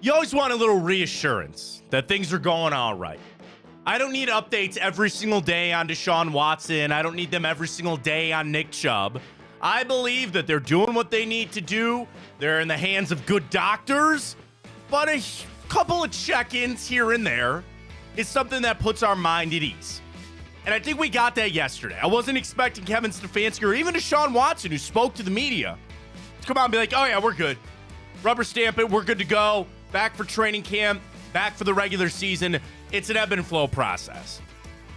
You always want a little reassurance that things are going all right. I don't need updates every single day on Deshaun Watson. I don't need them every single day on Nick Chubb. I believe that they're doing what they need to do. They're in the hands of good doctors. But a couple of check-ins here and there is something that puts our mind at ease. And I think we got that yesterday. I wasn't expecting Kevin Stefanski or even Deshaun Watson, who spoke to the media, to come out and be like, oh yeah, we're good. Rubber stamp it. We're good to go. Back for training camp. Back for the regular season. It's an ebb and flow process.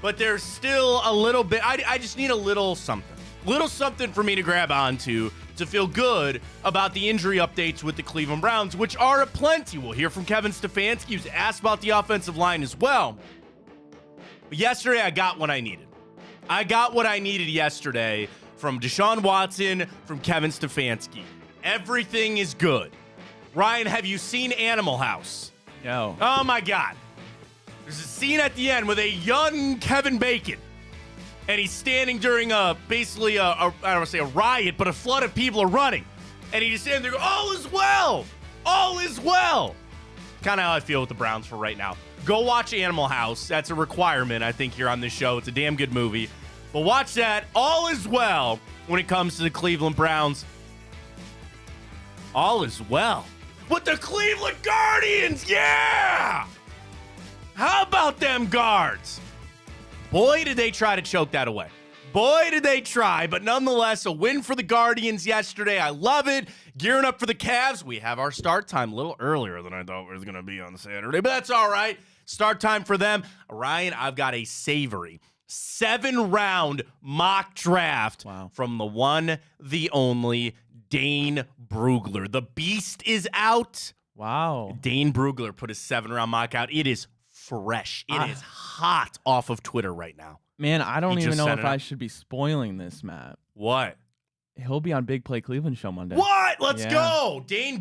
But there's still a little bit. I just need a little something. Little something for me to grab onto to feel good about the injury updates with the Cleveland Browns, which are aplenty. We'll hear from Kevin Stefanski, who's asked about the offensive line as well. But yesterday, I got what I needed. I got what I needed yesterday from Deshaun Watson, from Kevin Stefanski. Everything is good. Ryan, have you seen Animal House? No. Oh, my God. There's a scene at the end with a young Kevin Bacon. And he's standing during basically I don't want to say a riot, but a flood of people are running. And he just stands there, all is well. All is well. Kind of how I feel with the Browns for right now. Go watch Animal House. That's a requirement, I think, here on this show. It's a damn good movie. But watch that. All is well when it comes to the Cleveland Browns. All is well with the Cleveland Guardians. Yeah! How about them Guards? Boy, did they try to choke that away. Boy, did they try. But nonetheless, a win for the Guardians yesterday. I love it. Gearing up for the Cavs. We have our start time a little earlier than I thought it was going to be on Saturday. But that's all right. Start time for them. Ryan, I've got a savory 7-round mock draft from the one, the only, Dane Brugler. The beast is out. Wow. Dane Brugler put his 7-round mock out. It is fresh. It is hot off of Twitter right now. Man, I don't even know if I should be spoiling this, Matt. What? He'll be on Big Play Cleveland show Monday. What? Let's go. Dane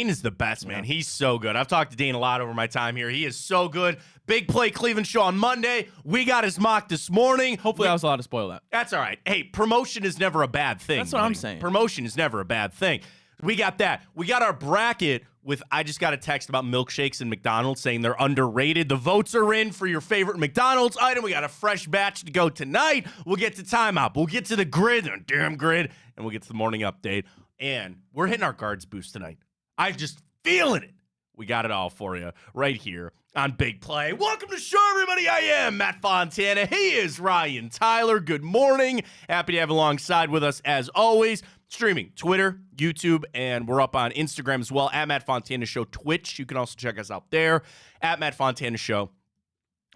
is the best, man. He's so good. I've talked to Dane a lot over my time here. He is so good. Big Play Cleveland show on Monday. We got his mock this morning. Hopefully I was allowed to spoil that. That's all right. Hey, promotion is never a bad thing. That's what I'm saying. Promotion is never a bad thing. We got that. We got our bracket with, I just got a text about milkshakes and McDonald's saying they're underrated. The votes are in for your favorite McDonald's item. We got a fresh batch to go tonight. We'll get to timeout. We'll get to the grid, the damn grid, and we'll get to the morning update. And we're hitting our guards boost tonight. I'm just feeling it. We got it all for you right here on Big Play. Welcome to the show, everybody. I am Matt Fontana. He is Ryan Tyler. Good morning. Happy to have alongside with us as always. Streaming Twitter, YouTube, and we're up on Instagram as well, at Matt Fontana Show. Twitch, you can also check us out there, at Matt Fontana Show.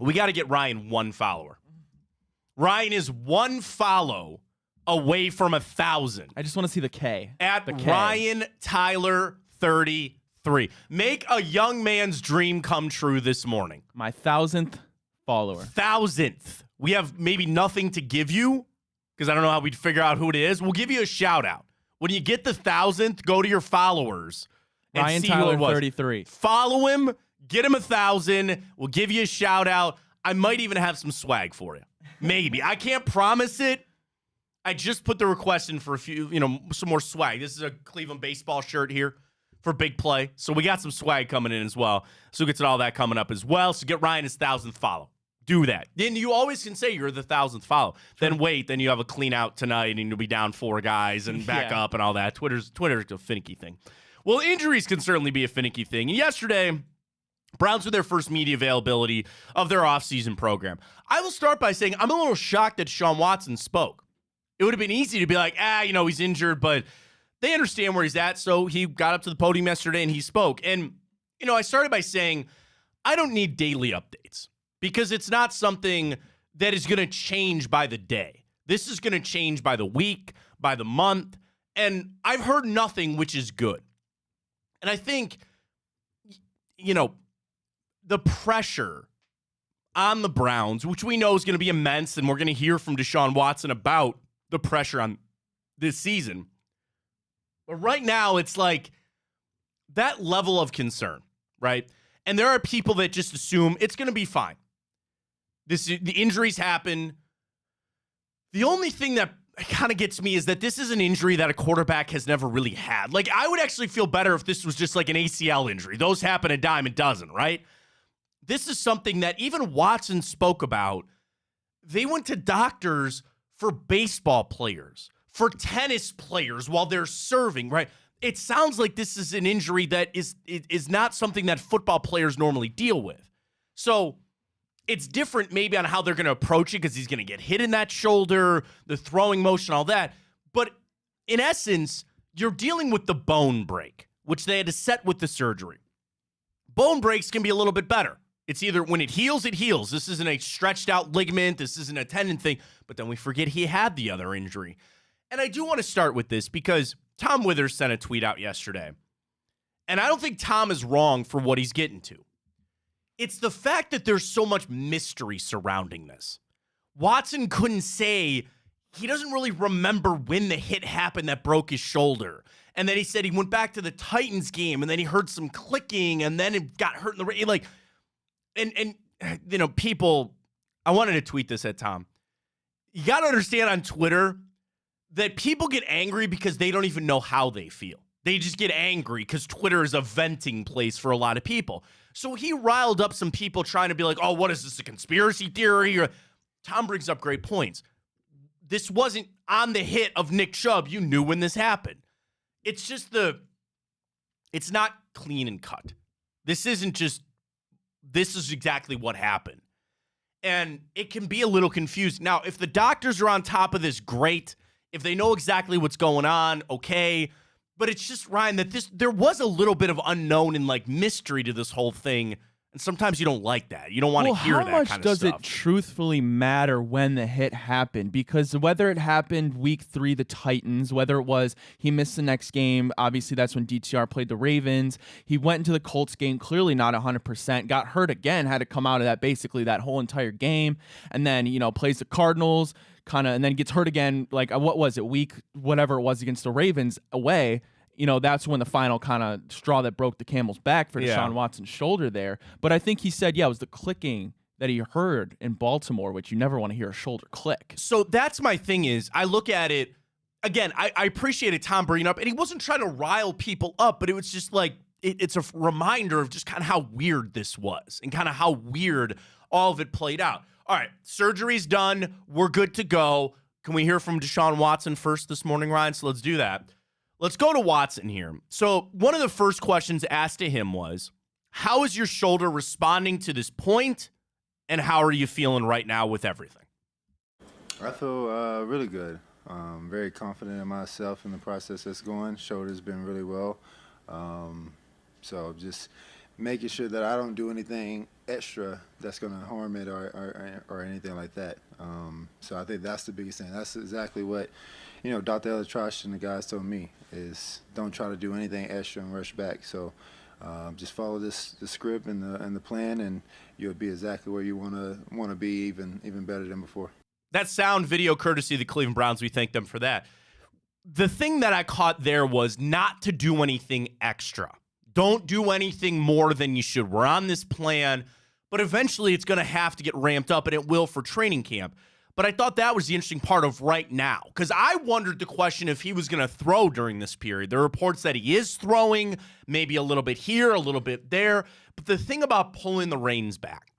We got to get Ryan one follower. Ryan is one follow away from 1,000. I just want to see the K. At the K. Ryan Tyler 33. Make a young man's dream come true this morning. My 1,000th follower. 1,000th. We have maybe nothing to give you because I don't know how we'd figure out who it is. We'll give you a shout out. When you get the 1,000th, go to your followers and Ryan see Tyler who it was. 33. Follow him. Get him 1,000. We'll give you a shout out. I might even have some swag for you. Maybe. I can't promise it. I just put the request in for a few, some more swag. This is a Cleveland baseball shirt here for big play. So we got some swag coming in as well. So we'll get to all that coming up as well. So get Ryan his 1,000th follow. Do that. Then you always can say you're the 1,000th follow. Sure. Then wait. Then you have a clean out tonight and you'll be down 4 guys and back up and all that. Twitter's a finicky thing. Well, injuries can certainly be a finicky thing. And yesterday, Browns with their first media availability of their offseason program. I will start by saying I'm a little shocked that Deshaun Watson spoke. It would have been easy to be like, he's injured, but they understand where he's at. So he got up to the podium yesterday and he spoke. And, I started by saying I don't need daily updates because it's not something that is going to change by the day. This is going to change by the week, by the month. And I've heard nothing, which is good. And I think, the pressure on the Browns, which we know is going to be immense, and we're going to hear from Deshaun Watson about the pressure on this season. But right now, it's like that level of concern, right? And there are people that just assume it's going to be fine. The injuries happen. The only thing that kind of gets me is that this is an injury that a quarterback has never really had. Like, I would actually feel better if this was just like an ACL injury. Those happen a dime a dozen, right? This is something that even Watson spoke about. They went to doctors for baseball players, for tennis players while they're serving, right? It sounds like this is an injury that is not something that football players normally deal with. So it's different maybe on how they're going to approach it because he's going to get hit in that shoulder, the throwing motion, all that. But in essence, you're dealing with the bone break, which they had to set with the surgery. Bone breaks can be a little bit better. It's either when it heals, it heals. This isn't a stretched out ligament. This isn't a tendon thing. But then we forget he had the other injury. And I do want to start with this because Tom Withers sent a tweet out yesterday. And I don't think Tom is wrong for what he's getting to. It's the fact that there's so much mystery surrounding this. Watson couldn't say, he doesn't really remember when the hit happened that broke his shoulder. And then he said he went back to the Titans game and then he heard some clicking and then it got hurt in the like. And people, I wanted to tweet this at Tom. You got to understand on Twitter that people get angry because they don't even know how they feel. They just get angry because Twitter is a venting place for a lot of people. So he riled up some people trying to be like, oh, what is this, a conspiracy theory? Or Tom brings up great points. This wasn't on the hit of Nick Chubb. You knew when this happened. It's just it's not clean and cut. This isn't just, this is exactly what happened. And it can be a little confused. Now, if the doctors are on top of this, great. If they know exactly what's going on, okay. But it's just, Ryan, that there was a little bit of unknown and like mystery to this whole thing. And sometimes you don't like that. You don't want to hear that kind of stuff. How much does it truthfully matter when the hit happened? Because whether it happened week 3, the Titans, whether it was he missed the next game, obviously that's when DTR played the Ravens. He went into the Colts game, clearly not 100%, got hurt again, had to come out of that basically that whole entire game. And then, plays the Cardinals, and then gets hurt again, like, what was it, week, whatever it was against the Ravens away. That's when the final kind of straw that broke the camel's back for Deshaun Watson's shoulder there. But I think he said, it was the clicking that he heard in Baltimore, which you never want to hear a shoulder click. So that's my thing is, I look at it, again, I appreciated Tom bringing up, and he wasn't trying to rile people up, but it was just like, it's a reminder of just kind of how weird this was and kind of how weird all of it played out. All right, surgery's done. We're good to go. Can we hear from Deshaun Watson first this morning, Ryan? So let's do that. Let's go to Watson here. So one of the first questions asked to him was, how is your shoulder responding to this point, and how are you feeling right now with everything? I feel really good. Very confident in myself and the process that's going. Shoulder's been really well. So just making sure that I don't do anything extra that's going to harm it or anything like that. So I think that's the biggest thing. That's exactly what Dr. Elatrosh and the guys told me is don't try to do anything extra and rush back. So just follow the script and the plan, and you'll be exactly where you want to be, even better than before. That sound video courtesy of the Cleveland Browns. We thank them for that. The thing that I caught there was not to do anything extra. Don't do anything more than you should. We're on this plan, but eventually it's going to have to get ramped up, and it will for training camp. But I thought that was the interesting part of right now, because I wondered the question if he was going to throw during this period. There are reports that he is throwing, maybe a little bit here, a little bit there. But the thing about pulling the reins back,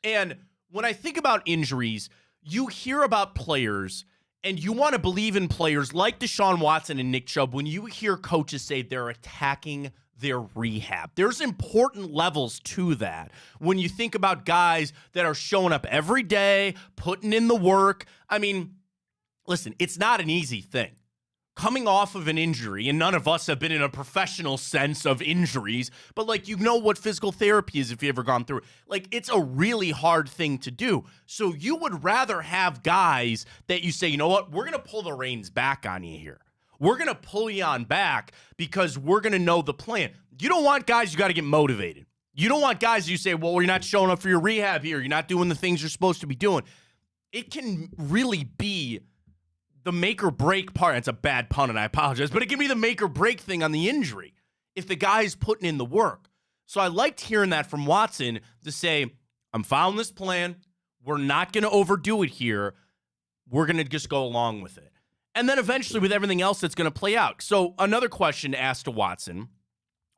and when I think about injuries, you hear about players, and you want to believe in players like Deshaun Watson and Nick Chubb when you hear coaches say they're attacking their rehab. There's important levels to that. When you think about guys that are showing up every day, putting in the work. I mean, listen, it's not an easy thing. Coming off of an injury, and none of us have been in a professional sense of injuries, but what physical therapy is if you've ever gone through it. It's a really hard thing to do. So you would rather have guys that you say, you know what, we're going to pull the reins back on you here. We're going to pull you on back because we're going to know the plan. You don't want guys you got to get motivated. You don't want guys you say, well, you're not showing up for your rehab here. You're not doing the things you're supposed to be doing. It can really be the make or break part. It's a bad pun, and I apologize, but it can be the make or break thing on the injury if the guy's putting in the work. So I liked hearing that from Watson to say, I'm following this plan. We're not going to overdo it here. We're going to just go along with it. And then eventually with everything else that's going to play out. So another question asked to Watson,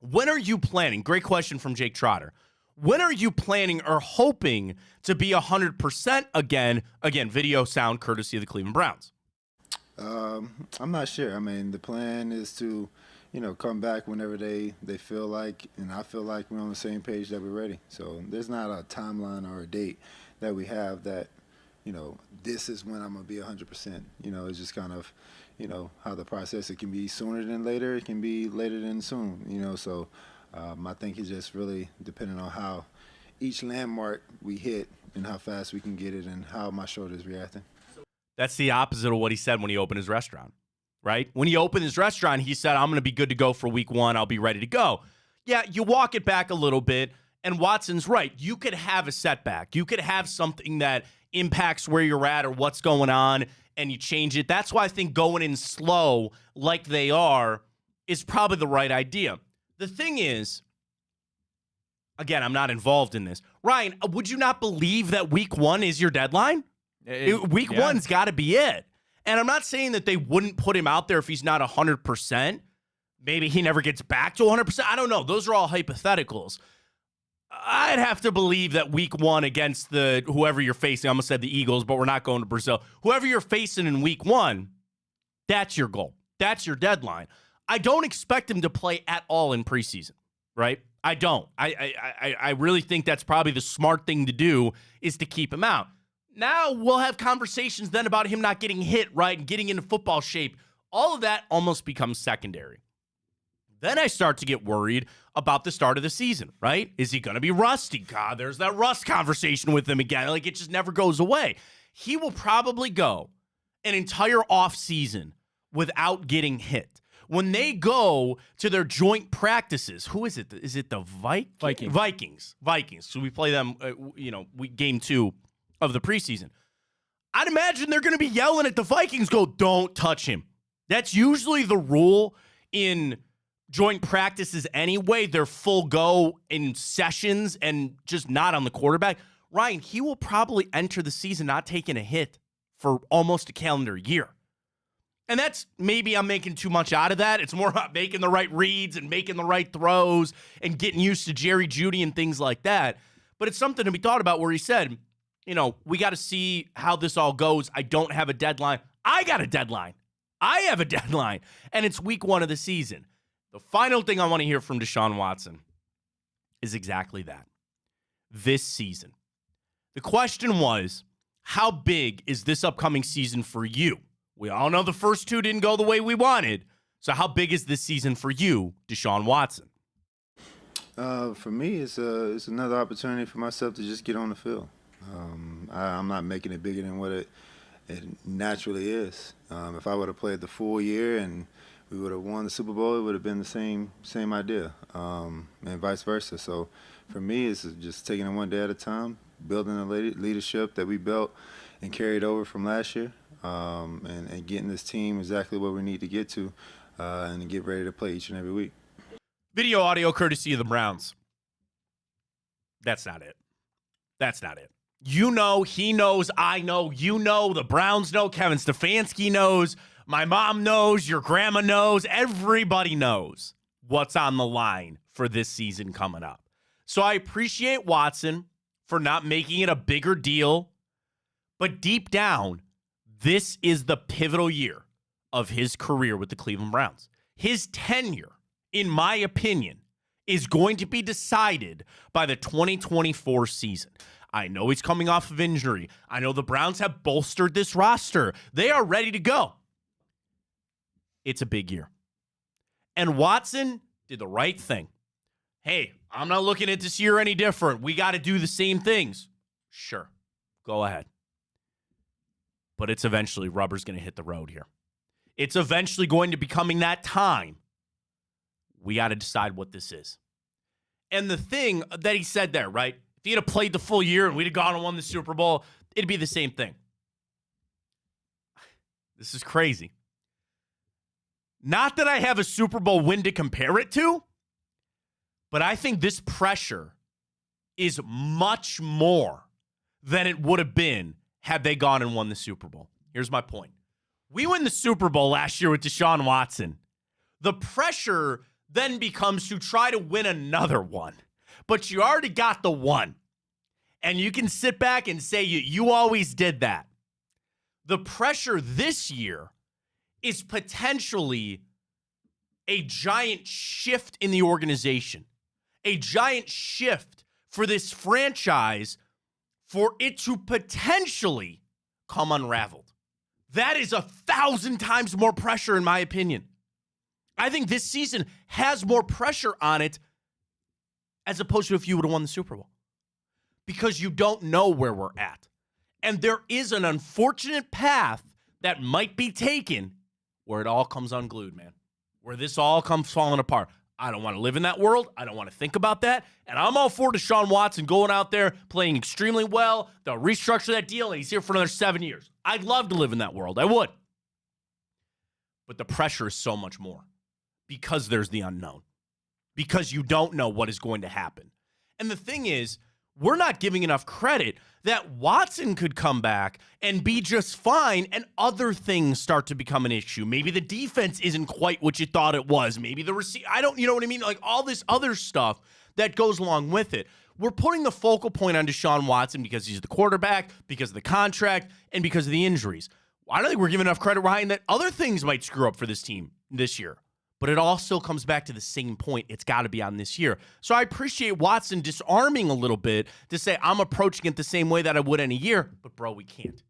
when are you planning? Great question from Jake Trotter. When are you planning or hoping to be 100% again? Again, video sound courtesy of the Cleveland Browns. I'm not sure. I mean, the plan is to, come back whenever they feel like, and I feel like we're on the same page that we're ready. So there's not a timeline or a date that we have that, this is when I'm going to be 100%. It's just kind of, how the process, it can be sooner than later. It can be later than soon, So I think it's just really depending on how each landmark we hit and how fast we can get it and how my shoulder is reacting. That's the opposite of what he said when he opened his restaurant, right? When he opened his restaurant, he said, I'm going to be good to go for week 1. I'll be ready to go. Yeah, you walk it back a little bit, and Watson's right. You could have a setback. You could have something that impacts where you're at or what's going on, and you change it. That's why I think going in slow like they are is probably the right idea. The thing is, again, I'm not involved in this. Ryan, would you not believe that week 1 is your deadline? Week 1's got to be it. And I'm not saying that they wouldn't put him out there if he's not 100%. Maybe he never gets back to 100%. I don't know. Those are all hypotheticals. I'd have to believe that week 1 against whoever you're facing, I almost said the Eagles, but we're not going to Brazil. Whoever you're facing in week 1, that's your goal. That's your deadline. I don't expect him to play at all in preseason, right? I don't. I really think that's probably the smart thing to do is to keep him out. Now we'll have conversations then about him not getting hit, right, and getting into football shape. All of that almost becomes secondary. Then I start to get worried about the start of the season, right? Is he going to be rusty? God, there's that rust conversation with him again. It just never goes away. He will probably go an entire offseason without getting hit. When they go to their joint practices, who is it? Is it the Vikings? So we play them, game 2 of the preseason. I'd imagine they're going to be yelling at the Vikings, go, don't touch him. That's usually the rule in joint practices anyway. They're full go in sessions and just not on the quarterback. Ryan, he will probably enter the season not taking a hit for almost a calendar year. And that's, maybe I'm making too much out of that. It's more about making the right reads and making the right throws and getting used to Jerry Jeudy and things like that. But it's something to be thought about where he said, we got to see how this all goes. I don't have a deadline. I got a deadline. I have a deadline. And it's week 1 of the season. The final thing I want to hear from Deshaun Watson is exactly that. This season. The question was, how big is this upcoming season for you? We all know the first 2 didn't go the way we wanted. So how big is this season for you, Deshaun Watson? For me, it's another opportunity for myself to just get on the field. I'm not making it bigger than what it naturally is. If I would have played the full year and we would have won the Super Bowl, it would have been the same idea, and vice versa. So for me, it's just taking it one day at a time, building the leadership that we built and carried over from last year, and getting this team exactly where we need to get to, and get ready to play each and every week. Video audio courtesy of the Browns. That's not it. That's not it. You know, he knows, I know, you know, the Browns know, Kevin Stefanski knows, my mom knows, your grandma knows, everybody knows what's on the line for this season coming up. So I appreciate Watson for not making it a bigger deal, but deep down, this is the pivotal year of his career with the Cleveland Browns. His tenure, in my opinion, is going to be decided by the 2024 season. I know he's coming off of injury. I know the Browns have bolstered this roster. They are ready to go. It's a big year. And Watson did the right thing. Hey, I'm not looking at this year any different. We got to do the same things. Sure, go ahead. But it's eventually, rubber's going to hit the road here. It's eventually going to be coming that time. We got to decide what this is. And the thing that he said there, right? If he had played the full year and we'd have gone and won the Super Bowl, it'd be the same thing. This is crazy. Not that I have a Super Bowl win to compare it to, but I think this pressure is much more than it would have been had they gone and won the Super Bowl. Here's my point. We win the Super Bowl last year with Deshaun Watson. The pressure then becomes to try to win another one. But you already got the one. And you can sit back and say you always did that. The pressure this year is potentially a giant shift in the organization. A giant shift for this franchise for it to potentially come unraveled. That is 1,000 times more pressure, in my opinion. I think this season has more pressure on it as opposed to if you would have won the Super Bowl. Because you don't know where we're at. And there is an unfortunate path that might be taken where it all comes unglued, man. Where this all comes falling apart. I don't want to live in that world. I don't want to think about that. And I'm all for Deshaun Watson going out there, playing extremely well. They'll restructure that deal, and he's here for another 7 years. I'd love to live in that world. I would. But the pressure is so much more because there's the unknown. Because you don't know what is going to happen. And the thing is, we're not giving enough credit that Watson could come back and be just fine and other things start to become an issue. Maybe the defense isn't quite what you thought it was. Maybe the you know what I mean? Like all this other stuff that goes along with it. We're putting the focal point on Deshaun Watson because he's the quarterback, because of the contract, and because of the injuries. I don't think we're giving enough credit, Ryan, that other things might screw up for this team this year. But it all still comes back to the same point. It's got to be on this year. So I appreciate Watson disarming a little bit to say, I'm approaching it the same way that I would any year. But, bro, we can't.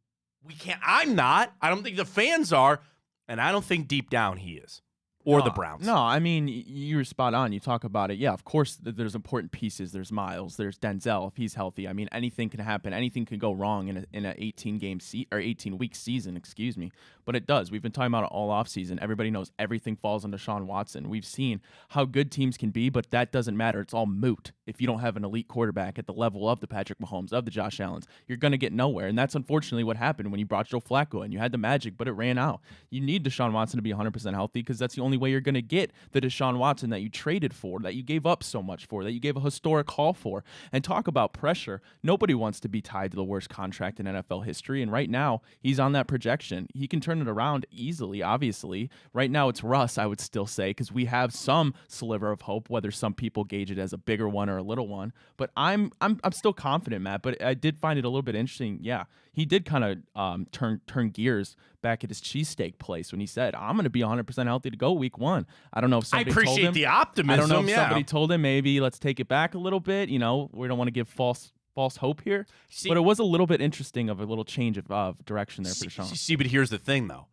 We can't. I'm not. I don't think the fans are. And I don't think deep down he is. Or the Browns. No, I mean, you were spot on. You talk about it. Yeah, of course, there's important pieces. There's Miles. There's Denzel. If he's healthy, I mean, anything can happen. Anything can go wrong in an 18-week season. Excuse me, but it does. We've been talking about it all offseason. Everybody knows everything falls on Deshaun Watson. We've seen how good teams can be, but that doesn't matter. It's all moot if you don't have an elite quarterback at the level of the Patrick Mahomes, of the Josh Allens. You're going to get nowhere, and that's unfortunately what happened when you brought Joe Flacco and you had the magic, but it ran out. You need Deshaun Watson to be 100% healthy because that's the only way you're going to get the Deshaun Watson that you traded for, that you gave up so much for, that you gave a historic haul for. And talk about pressure. Nobody wants to be tied to the worst contract in NFL history, and right now he's on that projection. He can turn it around easily, obviously. Right now it's Russ, I would still say, because we have some sliver of hope, whether some people gauge it as a bigger one or a little one. But I'm still confident, Matt. But I did find it a little bit interesting. Yeah, he did kind of turn gears back at his cheesesteak place when he said, I'm going to be 100% healthy to go week one. I don't know if somebody told him. I appreciate the optimism. I don't know if somebody told him, maybe let's take it back a little bit. You know, we don't want to give false hope here. But it was a little bit interesting of a little change of direction there for Deshaun. See, but here's the thing, though.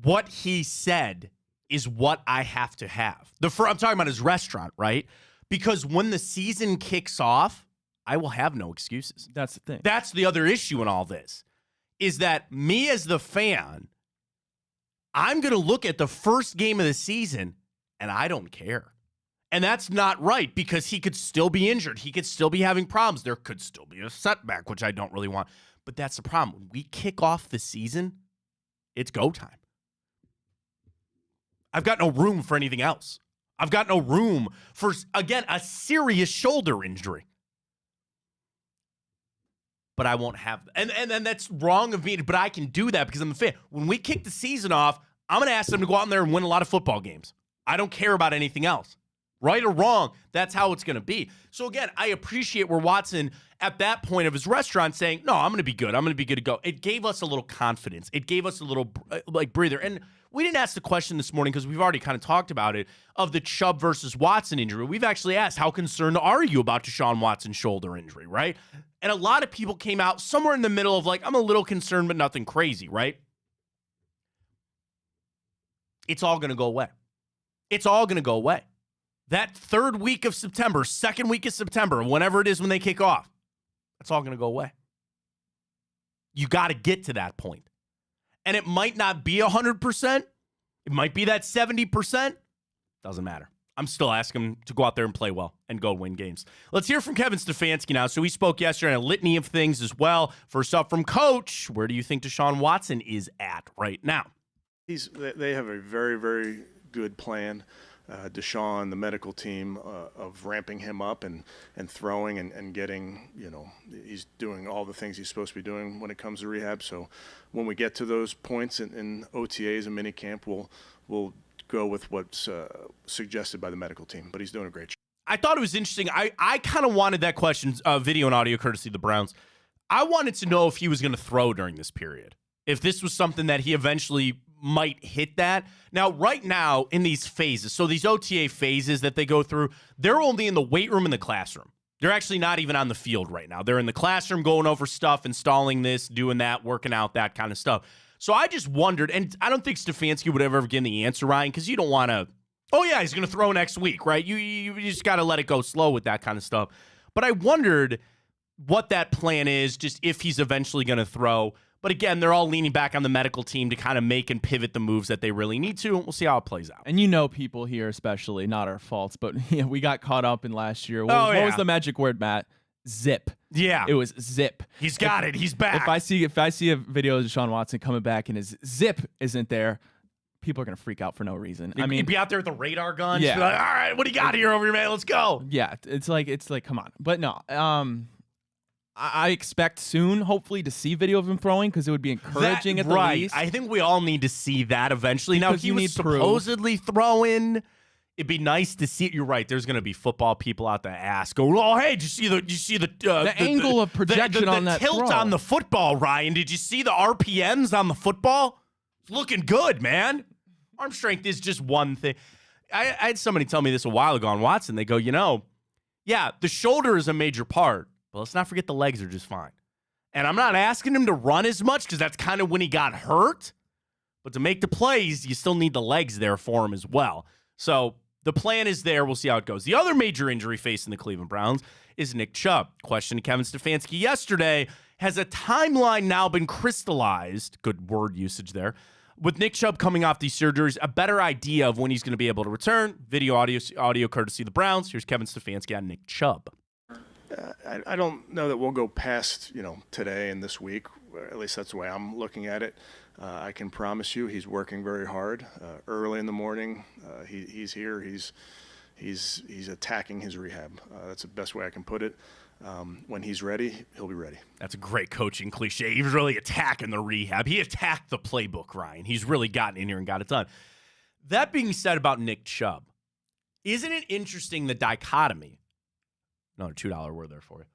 What he said is what I have to have. I'm talking about his restaurant, right? Because when the season kicks off, I will have no excuses. That's the thing. That's the other issue in all this. is that me as the fan, I'm going to look at the first game of the season and I don't care. And that's not right because he could still be injured. He could still be having problems. There could still be a setback, which I don't really want. But that's the problem. When we kick off the season, it's go time. I've got no room for anything else. I've got no room for, again, a serious shoulder injury. But I won't have, and that's wrong of me, but I can do that because I'm a fan. When we kick the season off, I'm going to ask them to go out in there and win a lot of football games. I don't care about anything else. Right or wrong, that's how it's going to be. So again, I appreciate where Watson, at that point of his restaurant, saying, no, I'm going to be good. I'm going to be good to go. It gave us a little confidence. It gave us a little, breather. And we didn't ask the question this morning because we've already kind of talked about it, of the Chubb versus Watson injury. We've actually asked, how concerned are you about Deshaun Watson's shoulder injury, right? And a lot of people came out somewhere in the middle of like, I'm a little concerned, but nothing crazy, right? It's all going to go away. It's all going to go away. That third week of September, second week of September, whenever it is when they kick off, that's all going to go away. You got to get to that point. And it might not be 100%. It might be that 70%. Doesn't matter. I'm still asking him to go out there and play well and go win games. Let's hear from Kevin Stefanski now. So he spoke yesterday on a litany of things as well. First up from Coach, where do you think Deshaun Watson is at right now? They have a very, very good plan. Deshaun, the medical team, of ramping him up and throwing and getting, he's doing all the things he's supposed to be doing when it comes to rehab. So when we get to those points in OTAs and minicamp, we'll go with what's suggested by the medical team. But he's doing a great job. I thought it was interesting. I kind of wanted that question, video and audio courtesy of the Browns. I wanted to know if he was going to throw during this period. If this was something that he eventually might hit that. Now, right now, in these phases, so these OTA phases that they go through, they're only in the weight room and the classroom. They're actually not even on the field right now. They're in the classroom going over stuff, installing this, doing that, working out, that kind of stuff. So I just wondered, and I don't think Stefanski would ever give the answer, Ryan, because you don't want to, oh yeah, he's going to throw next week, right? You just got to let it go slow with that kind of stuff. But I wondered what that plan is, just if he's eventually going to throw. But again, they're all leaning back on the medical team to kind of make and pivot the moves that they really need to. We'll see how it plays out. And people here, especially, not our faults, but we got caught up in last year. What was the magic word, Matt? Zip. Yeah. It was zip. He's got it. He's back. If I see a video of Deshaun Watson coming back and his zip isn't there, people are going to freak out for no reason. He'd be out there with the radar gun. Yeah. Be like, all right, what do you got here over here, man? Let's go. Yeah. It's like, come on. But no, I expect soon, hopefully, to see video of him throwing because it would be encouraging at the least. I think we all need to see that eventually. Now, Because he you was need proof. supposedly throwing. It'd be nice to see. You're right. There's going to be football people out there ask, "Go, oh, hey, did you see the angle of projection on that tilt throw. on the football, Ryan? Did you see the RPMs on the football? It's looking good, man. Arm strength is just one thing. I had somebody tell me this a while ago on Watson. They go, yeah, the shoulder is a major part, but let's not forget the legs are just fine. And I'm not asking him to run as much because that's kind of when he got hurt. But to make the plays, you still need the legs there for him as well. So the plan is there. We'll see how it goes. The other major injury facing the Cleveland Browns is Nick Chubb. Question to Kevin Stefanski yesterday. Has a timeline now been crystallized? Good word usage there. With Nick Chubb coming off these surgeries, a better idea of when he's going to be able to return. Video, audio courtesy of the Browns. Here's Kevin Stefanski on Nick Chubb. I don't know that we'll go past, today and this week. At least that's the way I'm looking at it. I can promise you he's working very hard. Early in the morning, he's here. He's attacking his rehab. That's the best way I can put it. When he's ready, he'll be ready. That's a great coaching cliche. He was really attacking the rehab. He attacked the playbook, Ryan. He's really gotten in here and got it done. That being said about Nick Chubb, isn't it interesting the dichotomy? Another $2 word there for you.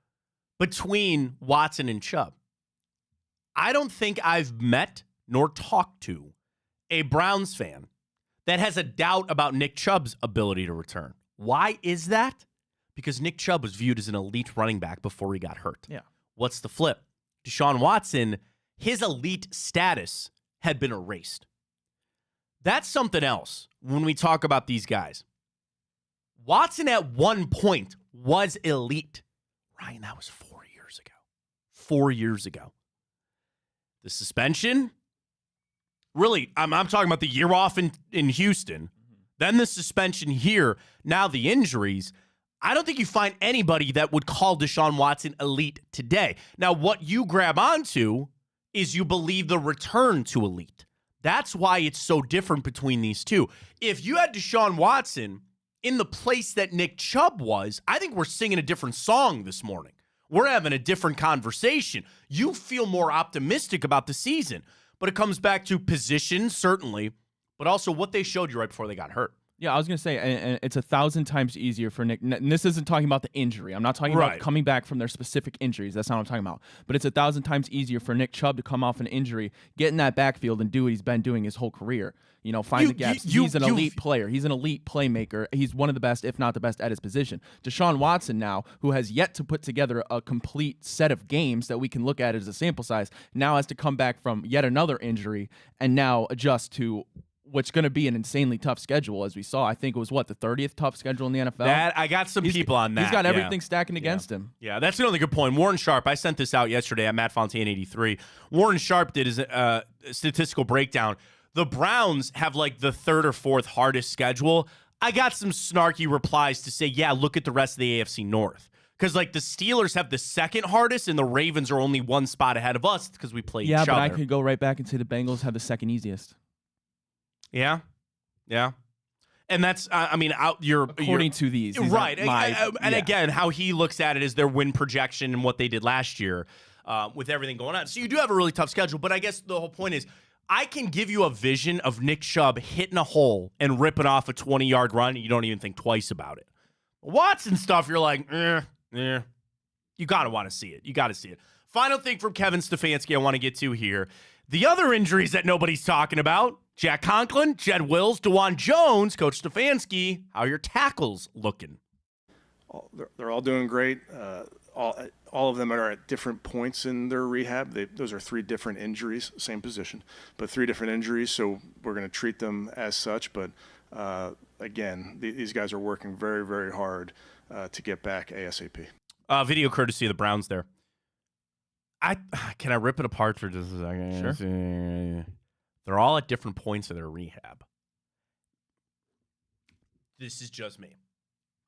Between Watson and Chubb. I don't think I've met nor talked to a Browns fan that has a doubt about Nick Chubb's ability to return. Why is that? Because Nick Chubb was viewed as an elite running back before he got hurt. Yeah. What's the flip? Deshaun Watson, his elite status had been erased. That's something else when we talk about these guys. Watson at one point was elite. Ryan, that was 4 years ago. 4 years ago. The suspension, really, I'm talking about the year off in Houston, then the suspension here, now the injuries. I don't think you find anybody that would call Deshaun Watson elite today. Now, what you grab onto is you believe the return to elite. That's why it's so different between these two. If you had Deshaun Watson in the place that Nick Chubb was, I think we're singing a different song this morning. We're having a different conversation. You feel more optimistic about the season, but it comes back to position, certainly, but also what they showed you right before they got hurt. Yeah, I was going to say, and it's 1,000 times easier for Nick. And this isn't talking about the injury. I'm not talking about coming back from their specific injuries. That's not what I'm talking about. But it's 1,000 times easier for Nick Chubb to come off an injury, get in that backfield, and do what he's been doing his whole career. Find the gaps. He's an elite player. He's an elite playmaker. He's one of the best, if not the best, at his position. Deshaun Watson now, who has yet to put together a complete set of games that we can look at as a sample size, now has to come back from yet another injury and now adjust to what's going to be an insanely tough schedule, as we saw. I think it was, the 30th tough schedule in the NFL? That I got some people on that. He's got everything stacking against him. Yeah, that's another good point. Warren Sharp, I sent this out yesterday at Matt Fontana 83. Warren Sharp did his statistical breakdown. The Browns have the third or fourth hardest schedule. I got some snarky replies to say, yeah, look at the rest of the AFC North. Because, the Steelers have the second hardest, and the Ravens are only one spot ahead of us because we play each other. Yeah, but I could go right back and say the Bengals have the second easiest. Yeah. And that's, according to these. Right. Again, how he looks at it is their win projection and what they did last year with everything going on. So you do have a really tough schedule, but I guess the whole point is I can give you a vision of Nick Chubb hitting a hole and ripping off a 20-yard run, and you don't even think twice about it. Watson stuff, you're like, You got to want to see it. You got to see it. Final thing from Kevin Stefanski I want to get to here. The other injuries that nobody's talking about, Jack Conklin, Jed Wills, DeJuan Jones, Coach Stefanski, how are your tackles looking? They're all doing great. All of them are at different points in their rehab. Those are 3 different injuries, same position, but 3 different injuries, so we're going to treat them as such. But, again, these guys are working very, very hard to get back ASAP. Video courtesy of the Browns there. Can I rip it apart for just a second? Sure. They're all at different points of their rehab. This is just me.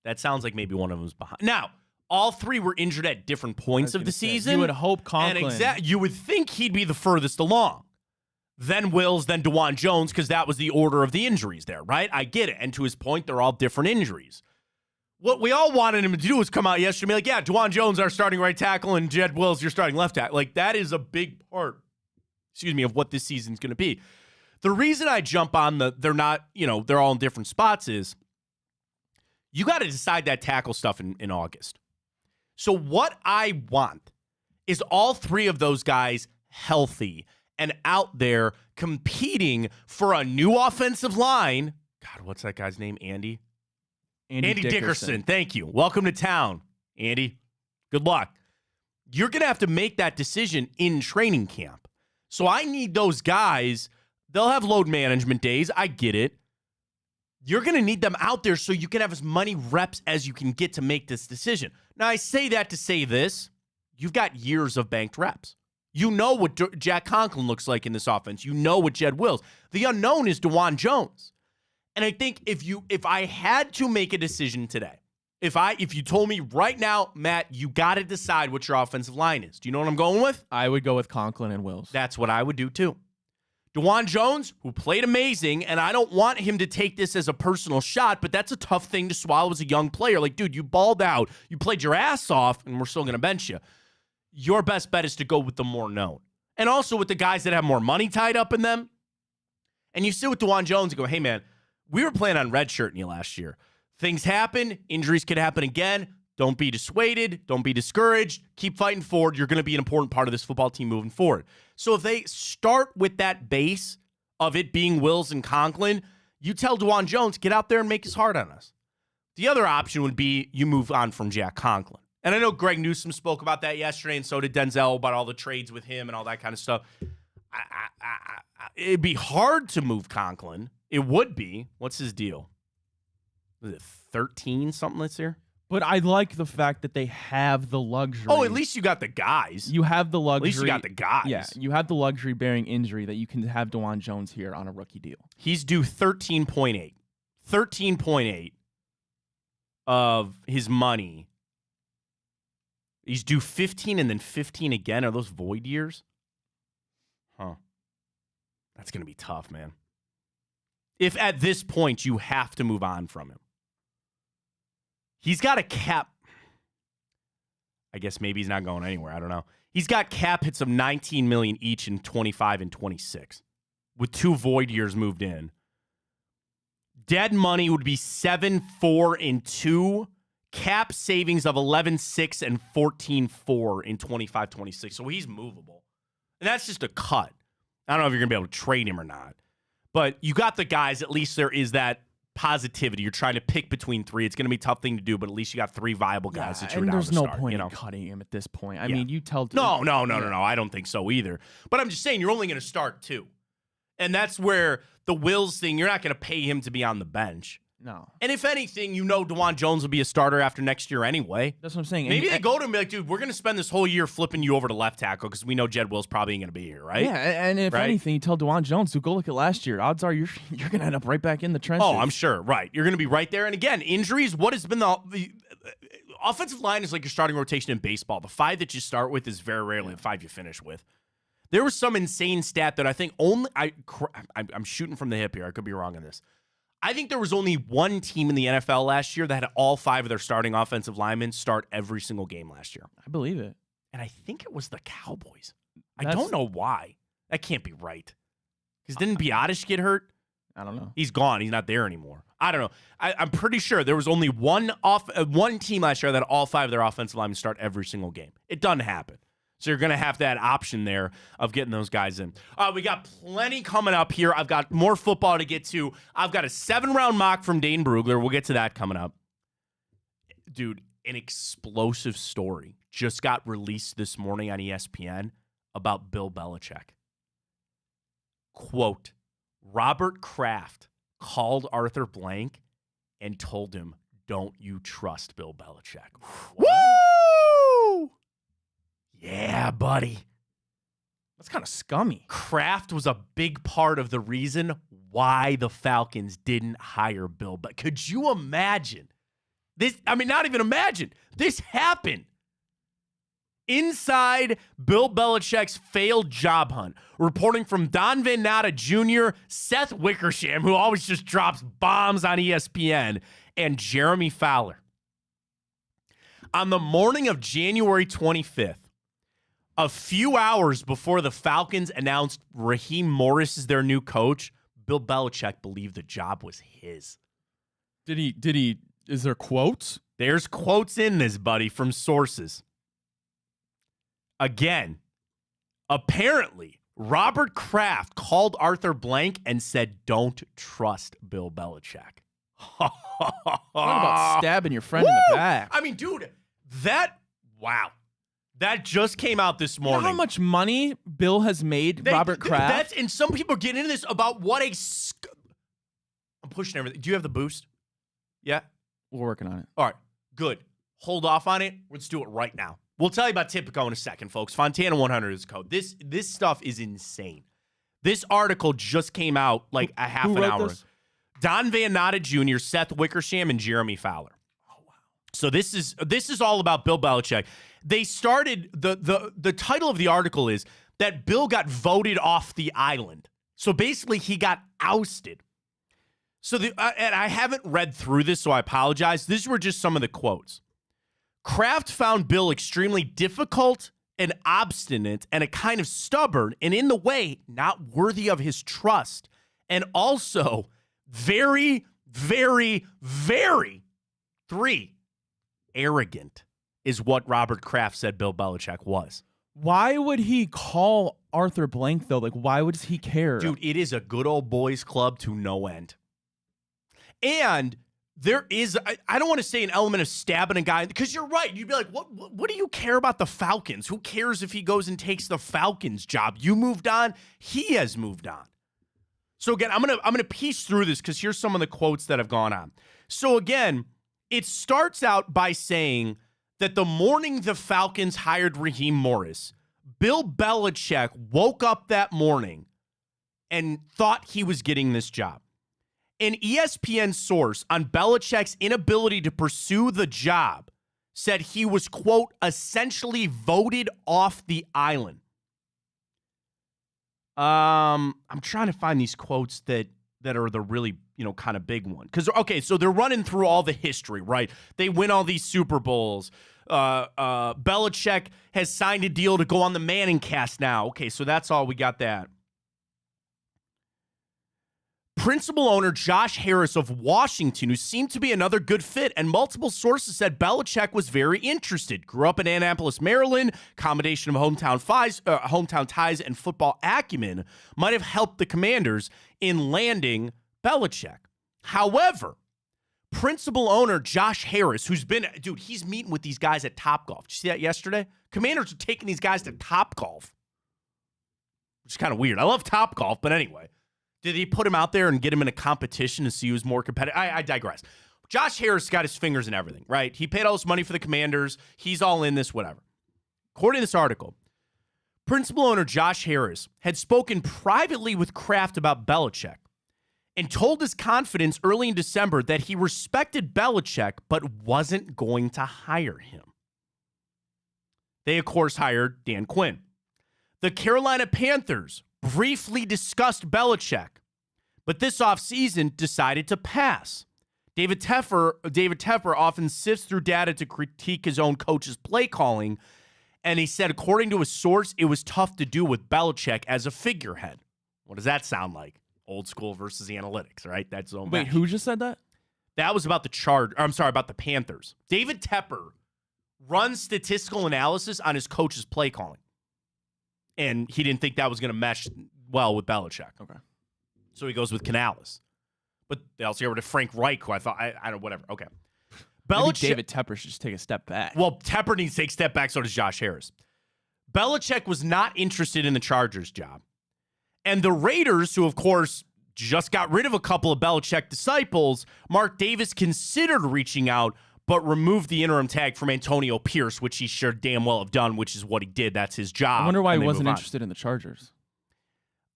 That sounds like maybe one of them was behind. Now, all 3 were injured at different points of the season. You would hope Conklin. And you would think he'd be the furthest along. Then Wills, then DeJuan Jones, because that was the order of the injuries there, right? I get it. And to his point, they're all different injuries. What we all wanted him to do was come out yesterday and be like, yeah, DeJuan Jones, our starting right tackle, and Jed Wills, your starting left tackle. That is a big part, of what this season's going to be. The reason I jump on they're not, they're all in different spots is you got to decide that tackle stuff in August. So what I want is all 3 of those guys healthy and out there competing for a new offensive line. God, what's that guy's name? Andy Dickerson. Thank you. Welcome to town, Andy. Good luck. You're going to have to make that decision in training camp. So I need those guys. They'll have load management days. I get it. You're going to need them out there so you can have as many reps as you can get to make this decision. Now, I say that to say this. You've got years of banked reps. You know what Jack Conklin looks like in this offense. You know what Jed Wills. The unknown is DeJuan Jones. And I think if I had to make a decision today, if you told me right now, Matt, you got to decide what your offensive line is. Do you know what I'm going with? I would go with Conklin and Wills. That's what I would do too. DeJuan Jones, who played amazing, and I don't want him to take this as a personal shot, but that's a tough thing to swallow as a young player. Dude, you balled out, you played your ass off, and we're still going to bench you. Your best bet is to go with the more known. And also with the guys that have more money tied up in them. And you sit with DeJuan Jones and go, hey, man, we were planning on redshirting you last year. Things happen. Injuries could happen again. Don't be dissuaded. Don't be discouraged. Keep fighting forward. You're going to be an important part of this football team moving forward. So if they start with that base of it being Wills and Conklin, you tell DeJuan Jones, get out there and make his heart on us. The other option would be you move on from Jack Conklin. And I know Greg Newsome spoke about that yesterday, and so did Denzel about all the trades with him and all that kind of stuff. It'd be hard to move Conklin. It would be. What's his deal? Was it 13 something this year? But I like the fact that they have the luxury. Oh, at least you got the guys. You have the luxury. At least you got the guys. Yeah, you have the luxury bearing injury that you can have DeJuan Jones here on a rookie deal. He's due 13.8. 13.8 of his money. He's due 15 and then 15 again. Are those void years? Huh. That's going to be tough, man. If at this point you have to move on from him. He's got a cap. I guess maybe he's not going anywhere. I don't know. He's got cap hits of $19 million each in 25 and 26, with 2 void years moved in. Dead money would be 7, 4, and 2. Cap savings of 11.6 and 14.4 in 25, 26. So he's movable, and that's just a cut. I don't know if you're gonna be able to trade him or not, but you got the guys. At least there is that positivity. You're trying to pick between 3. It's going to be a tough thing to do, but at least you got 3 viable guys that you're down there's to no start, point you know? in cutting him at this point. I mean, you tell... No. I don't think so either. But I'm just saying, you're only going to start 2. And that's where the Wills thing, you're not going to pay him to be on the bench. No. And if anything, DeJuan Jones will be a starter after next year anyway. That's what I'm saying. Maybe they go to him and be like, dude, we're going to spend this whole year flipping you over to left tackle because we know Jed Will's probably ain't going to be here, right? Yeah, and if anything, you tell DeJuan Jones to go look at last year. Odds are you're going to end up right back in the trenches. Oh, I'm sure. Right. You're going to be right there. And again, injuries, what has been the offensive line is like your starting rotation in baseball. The 5 that you start with is very rarely the 5 you finish with. There was some insane stat that I think I'm shooting from the hip here. I could be wrong on this. I think there was only one team in the NFL last year that had all 5 of their starting offensive linemen start every single game last year. I believe it. And I think it was the Cowboys. I don't know why. That can't be right. Because didn't Biotish get hurt? I don't know. He's gone. He's not there anymore. I don't know. I'm pretty sure there was only one team last year that had all 5 of their offensive linemen start every single game. It doesn't happen. So you're going to have that option there of getting those guys in. We got plenty coming up here. I've got more football to get to. I've got a 7-round mock from Dane Brugler. We'll get to that coming up. Dude, an explosive story just got released this morning on ESPN about Bill Belichick. Quote, Robert Kraft called Arthur Blank and told him, don't you trust Bill Belichick. Woo! Yeah, buddy. That's kind of scummy. Kraft was a big part of the reason why the Falcons didn't hire Bill. But could you imagine this? I mean, not even imagine. This happened inside Bill Belichick's failed job hunt. Reporting from Don Van Natta Jr., Seth Wickersham, who always just drops bombs on ESPN, and Jeremy Fowler. On the morning of January 25th, a few hours before the Falcons announced Raheem Morris is their new coach, Bill Belichick believed the job was his. Did he, is there quotes? There's quotes in this, buddy, from sources. Again, apparently, Robert Kraft called Arthur Blank and said, don't trust Bill Belichick. Talk about stabbing your friend in the back. I mean, dude, wow. That just came out this morning. You know how much money Bill has made, Robert Kraft? And some people are getting into this about what I'm pushing everything. Do you have the boost? Yeah? We're working on it. All right, good. Hold off on it. Let's do it right now. We'll tell you about Tipico in a second, folks. Fontana 100 is the code. This stuff is insane. This article just came out like a half an hour. This? Don Van Natta Jr., Seth Wickersham, and Jeremy Fowler. Oh, wow. So this is all about Bill Belichick. They started, the title of the article is that Bill got voted off the island. So basically he got ousted. So and I haven't read through this, so I apologize. These were just some of the quotes. Kraft found Bill extremely difficult and obstinate and a kind of stubborn and in the way not worthy of his trust. And also very, very, very, 3, arrogant is what Robert Kraft said Bill Belichick was. Why would he call Arthur Blank, though? Like, why would he care? Dude, it is a good old boys club to no end. And there is, I don't want to say an element of stabbing a guy, because you're right. You'd be like, what do you care about the Falcons? Who cares if he goes and takes the Falcons job? You moved on. He has moved on. So again, I'm gonna piece through this because here's some of the quotes that have gone on. So again, It starts out by saying that the morning the Falcons hired Raheem Morris, Bill Belichick woke up that morning and thought he was getting this job. An ESPN source on Belichick's inability to pursue the job said he was, quote, essentially voted off the island. I'm trying to find these quotes that are the really, kind of big one. Because, okay, so they're running through all the history, right? They win all these Super Bowls. Belichick has signed a deal to go on the Manning cast now. Okay, so that's all. We got that. Principal owner Josh Harris of Washington, who seemed to be another good fit, and multiple sources said Belichick was very interested. Grew up in Annapolis, Maryland. Combination of hometown ties and football acumen might have helped the Commanders in landing Belichick. However, principal owner Josh Harris, he's meeting with these guys at Topgolf. Did you see that yesterday? Commanders are taking these guys to Topgolf, which is kind of weird. I love Topgolf, but anyway. Did he put him out there and get him in a competition to see who's more competitive? I digress. Josh Harris got his fingers in everything, right? He paid all this money for the Commanders. He's all in this, whatever. According to this article, principal owner Josh Harris had spoken privately with Kraft about Belichick and told his confidence early in December that he respected Belichick but wasn't going to hire him. They, of course, hired Dan Quinn. The Carolina Panthers briefly discussed Belichick, but this offseason decided to pass. David Tepper often sifts through data to critique his own coach's play calling, and he said, according to a source, it was tough to do with Belichick as a figurehead. What does that sound like? Old school versus analytics, right? That's his own Wait, match. who just said that? That was about about the Panthers. David Tepper runs statistical analysis on his coach's play calling. And he didn't think that was going to mesh well with Belichick. Okay. So he goes with Canales. But they also got rid of Frank Reich, who I thought, I don't know, whatever. Okay. Maybe David Tepper should just take a step back. Well, Tepper needs to take a step back, so does Josh Harris. Belichick was not interested in the Chargers job. And the Raiders, who, of course, just got rid of a couple of Belichick disciples, Mark Davis considered reaching out, but removed the interim tag from Antonio Pierce, which he sure damn well have done, which is what he did. That's his job. I wonder why he wasn't interested in the Chargers.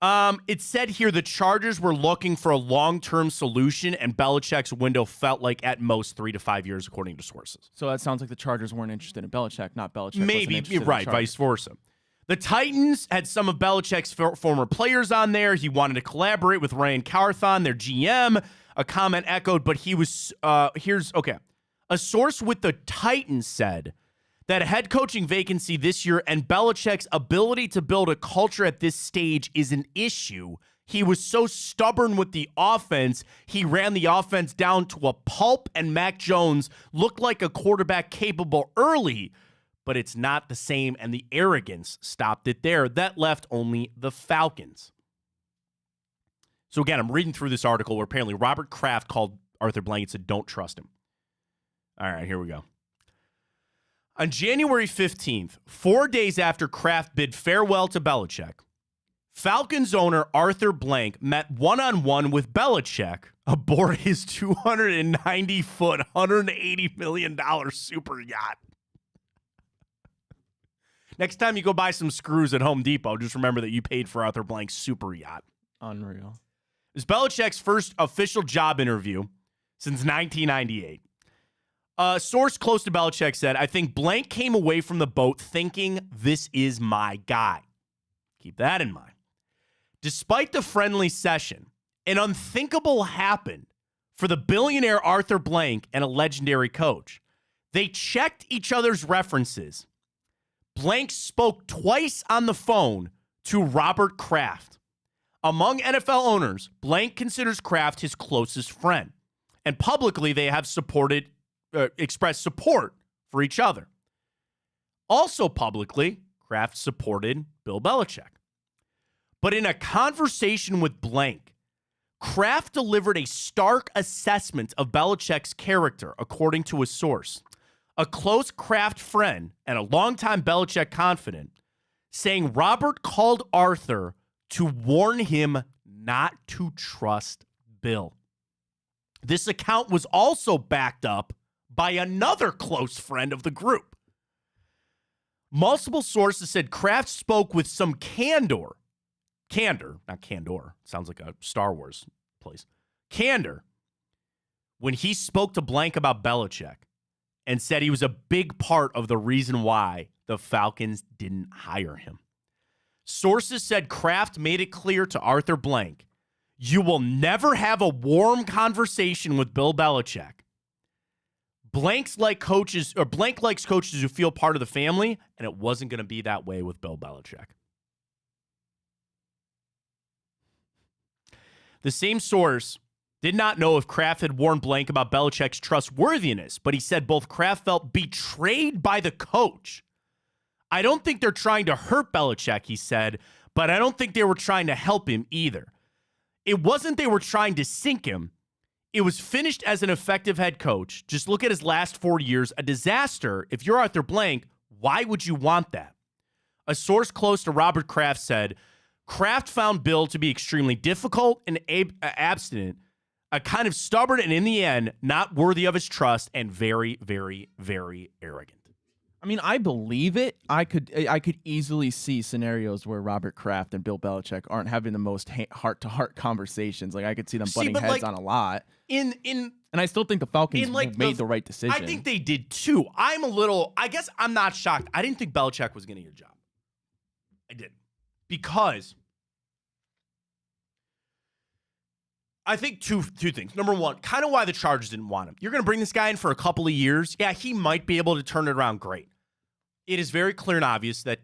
It said here the Chargers were looking for a long-term solution, and Belichick's window felt like at most 3 to 5 years, according to sources. So that sounds like the Chargers weren't interested in Belichick, not Belichick. Maybe, you're right, vice versa. The Titans had some of Belichick's former players on there. He wanted to collaborate with Ryan Carthon, their GM. A comment echoed, but he was, A source with the Titans said that a head coaching vacancy this year and Belichick's ability to build a culture at this stage is an issue. He was so stubborn with the offense, he ran the offense down to a pulp, and Mac Jones looked like a quarterback capable early, but it's not the same, and the arrogance stopped it there. That left only the Falcons. So again, I'm reading through this article where apparently Robert Kraft called Arthur Blank and said, don't trust him. All right, here we go. On January 15th, 4 days after Kraft bid farewell to Belichick, Falcons owner Arthur Blank met one-on-one with Belichick aboard his 290-foot, $180 million super yacht. Next time you go buy some screws at Home Depot, just remember that you paid for Arthur Blank's super yacht. Unreal. It was Belichick's first official job interview since 1998. A source close to Belichick said, I think Blank came away from the boat thinking, this is my guy. Keep that in mind. Despite the friendly session, an unthinkable happened for the billionaire Arthur Blank and a legendary coach. They checked each other's references. Blank spoke twice on the phone to Robert Kraft. Among NFL owners, Blank considers Kraft his closest friend, and publicly they have expressed support for each other. Also publicly, Kraft supported Bill Belichick. But in a conversation with Blank, Kraft delivered a stark assessment of Belichick's character, according to a source. A close Kraft friend and a longtime Belichick confidant, saying Robert called Arthur to warn him not to trust Bill. This account was also backed up by another close friend of the group. Multiple sources said Kraft spoke with some candor, not candor, sounds like a Star Wars place, candor, when he spoke to Blank about Belichick and said he was a big part of the reason why the Falcons didn't hire him. Sources said Kraft made it clear to Arthur Blank, you will never have a warm conversation with Bill Belichick. Blank likes coaches who feel part of the family, and it wasn't going to be that way with Bill Belichick. The same source did not know if Kraft had warned Blank about Belichick's trustworthiness, but he said both Kraft felt betrayed by the coach. I don't think they're trying to hurt Belichick, he said, but I don't think they were trying to help him either. It wasn't they were trying to sink him. It was finished as an effective head coach. Just look at his last 4 years. A disaster. If you're Arthur Blank, why would you want that? A source close to Robert Kraft said, Kraft found Bill to be extremely difficult and abstinent, a kind of stubborn and in the end, not worthy of his trust and very, very, very arrogant. I mean, I believe it. I could easily see scenarios where Robert Kraft and Bill Belichick aren't having the most heart-to-heart conversations. Like, I could see them butting heads on a lot. And I still think the Falcons made the right decision. I think they did too. I guess I'm not shocked. I didn't think Belichick was going to get a job. I didn't. Because I think two things. Number one, kind of why the Chargers didn't want him. You're going to bring this guy in for a couple of years. Yeah, he might be able to turn it around great. It is very clear and obvious that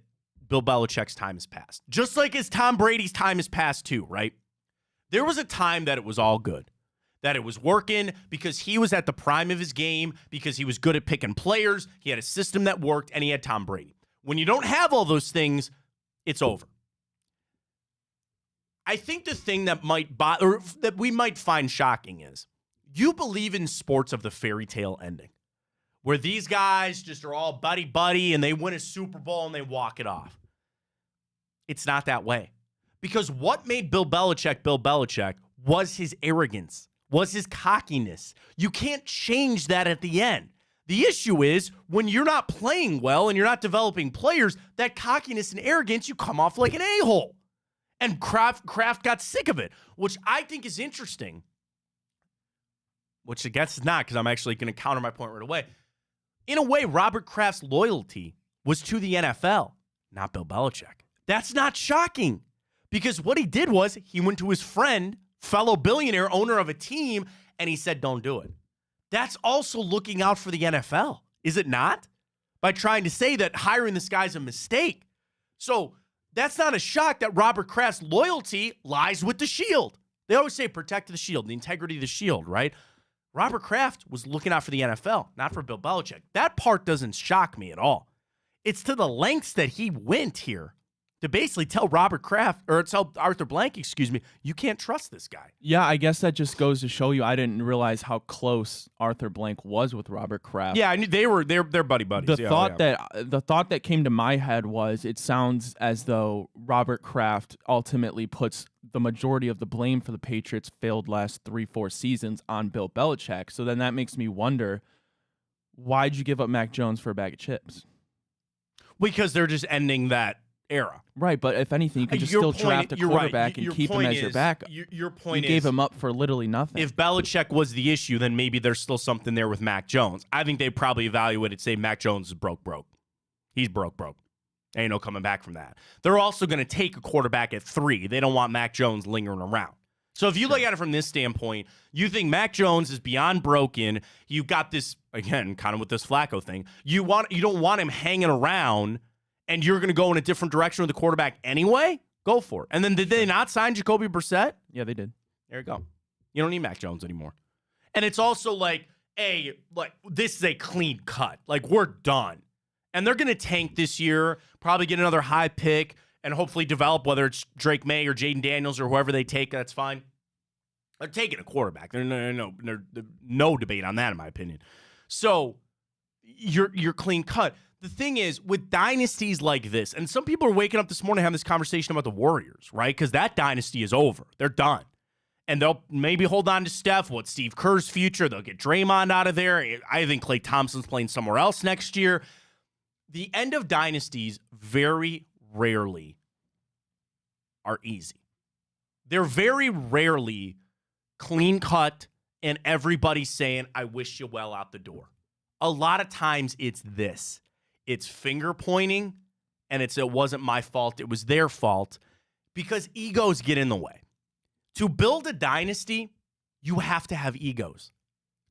Bill Belichick's time has passed. Just like as Tom Brady's time has passed too, right? There was a time that it was all good, that it was working because he was at the prime of his game, because he was good at picking players, he had a system that worked, and he had Tom Brady. When you don't have all those things, it's over. I think the thing that that we might find shocking is you believe in sports of the fairy tale ending, where these guys just are all buddy-buddy and they win a Super Bowl and they walk it off. It's not that way. Because what made Bill Belichick was his arrogance, was his cockiness. You can't change that at the end. The issue is when you're not playing well and you're not developing players, that cockiness and arrogance, you come off like an a-hole. And Kraft got sick of it, which I think is interesting. Which I guess is not, because I'm actually going to counter my point right away. In a way, Robert Kraft's loyalty was to the NFL, not Bill Belichick. That's not shocking, because what he did was he went to his friend, fellow billionaire, owner of a team, and he said, don't do it. That's also looking out for the NFL, is it not? By trying to say that hiring this guy's a mistake. So that's not a shock that Robert Kraft's loyalty lies with the Shield. They always say protect the Shield, the integrity of the Shield, right? Robert Kraft was looking out for the NFL, not for Bill Belichick. That part doesn't shock me at all. It's to the lengths that he went here to basically tell Arthur Blank, you can't trust this guy. Yeah, I guess that just goes to show you I didn't realize how close Arthur Blank was with Robert Kraft. Yeah, I knew they're buddies. The thought that came to my head was it sounds as though Robert Kraft ultimately puts the majority of the blame for the Patriots' failed last 3-4 seasons on Bill Belichick. So then that makes me wonder, why'd you give up Mac Jones for a bag of chips? Because they're just ending that era. Right, but if anything, you could just still draft a quarterback and keep him as your backup. Your point is, you gave him up for literally nothing. If Belichick was the issue, then maybe there's still something there with Mac Jones. I think they probably evaluated, say, Mac Jones is broke. He's broke. Ain't no coming back from that. They're also going to take a quarterback at 3. They don't want Mac Jones lingering around. So if you look at it from this standpoint, you think Mac Jones is beyond broken. You've got this, again, kind of with this Flacco thing. You don't want him hanging around, and you're going to go in a different direction with the quarterback anyway? Go for it. And then did they not sign Jacoby Brissett? Yeah, they did. There you go. You don't need Mac Jones anymore. And it's also this is a clean cut. Like, we're done. And they're going to tank this year, probably get another high pick, and hopefully develop, whether it's Drake May or Jaden Daniels or whoever they take. That's fine. They're taking a quarterback. There's no debate on that, in my opinion. So you're clean cut. The thing is, with dynasties like this, and some people are waking up this morning having this conversation about the Warriors, right? Because that dynasty is over. They're done. And they'll maybe hold on to Steph. What's Steve Kerr's future? They'll get Draymond out of there. I think Klay Thompson's playing somewhere else next year. The end of dynasties very rarely are easy. They're very rarely clean cut and everybody's saying, I wish you well out the door. A lot of times it's this. It's finger pointing and it wasn't my fault. It was their fault because egos get in the way. To build a dynasty, you have to have egos.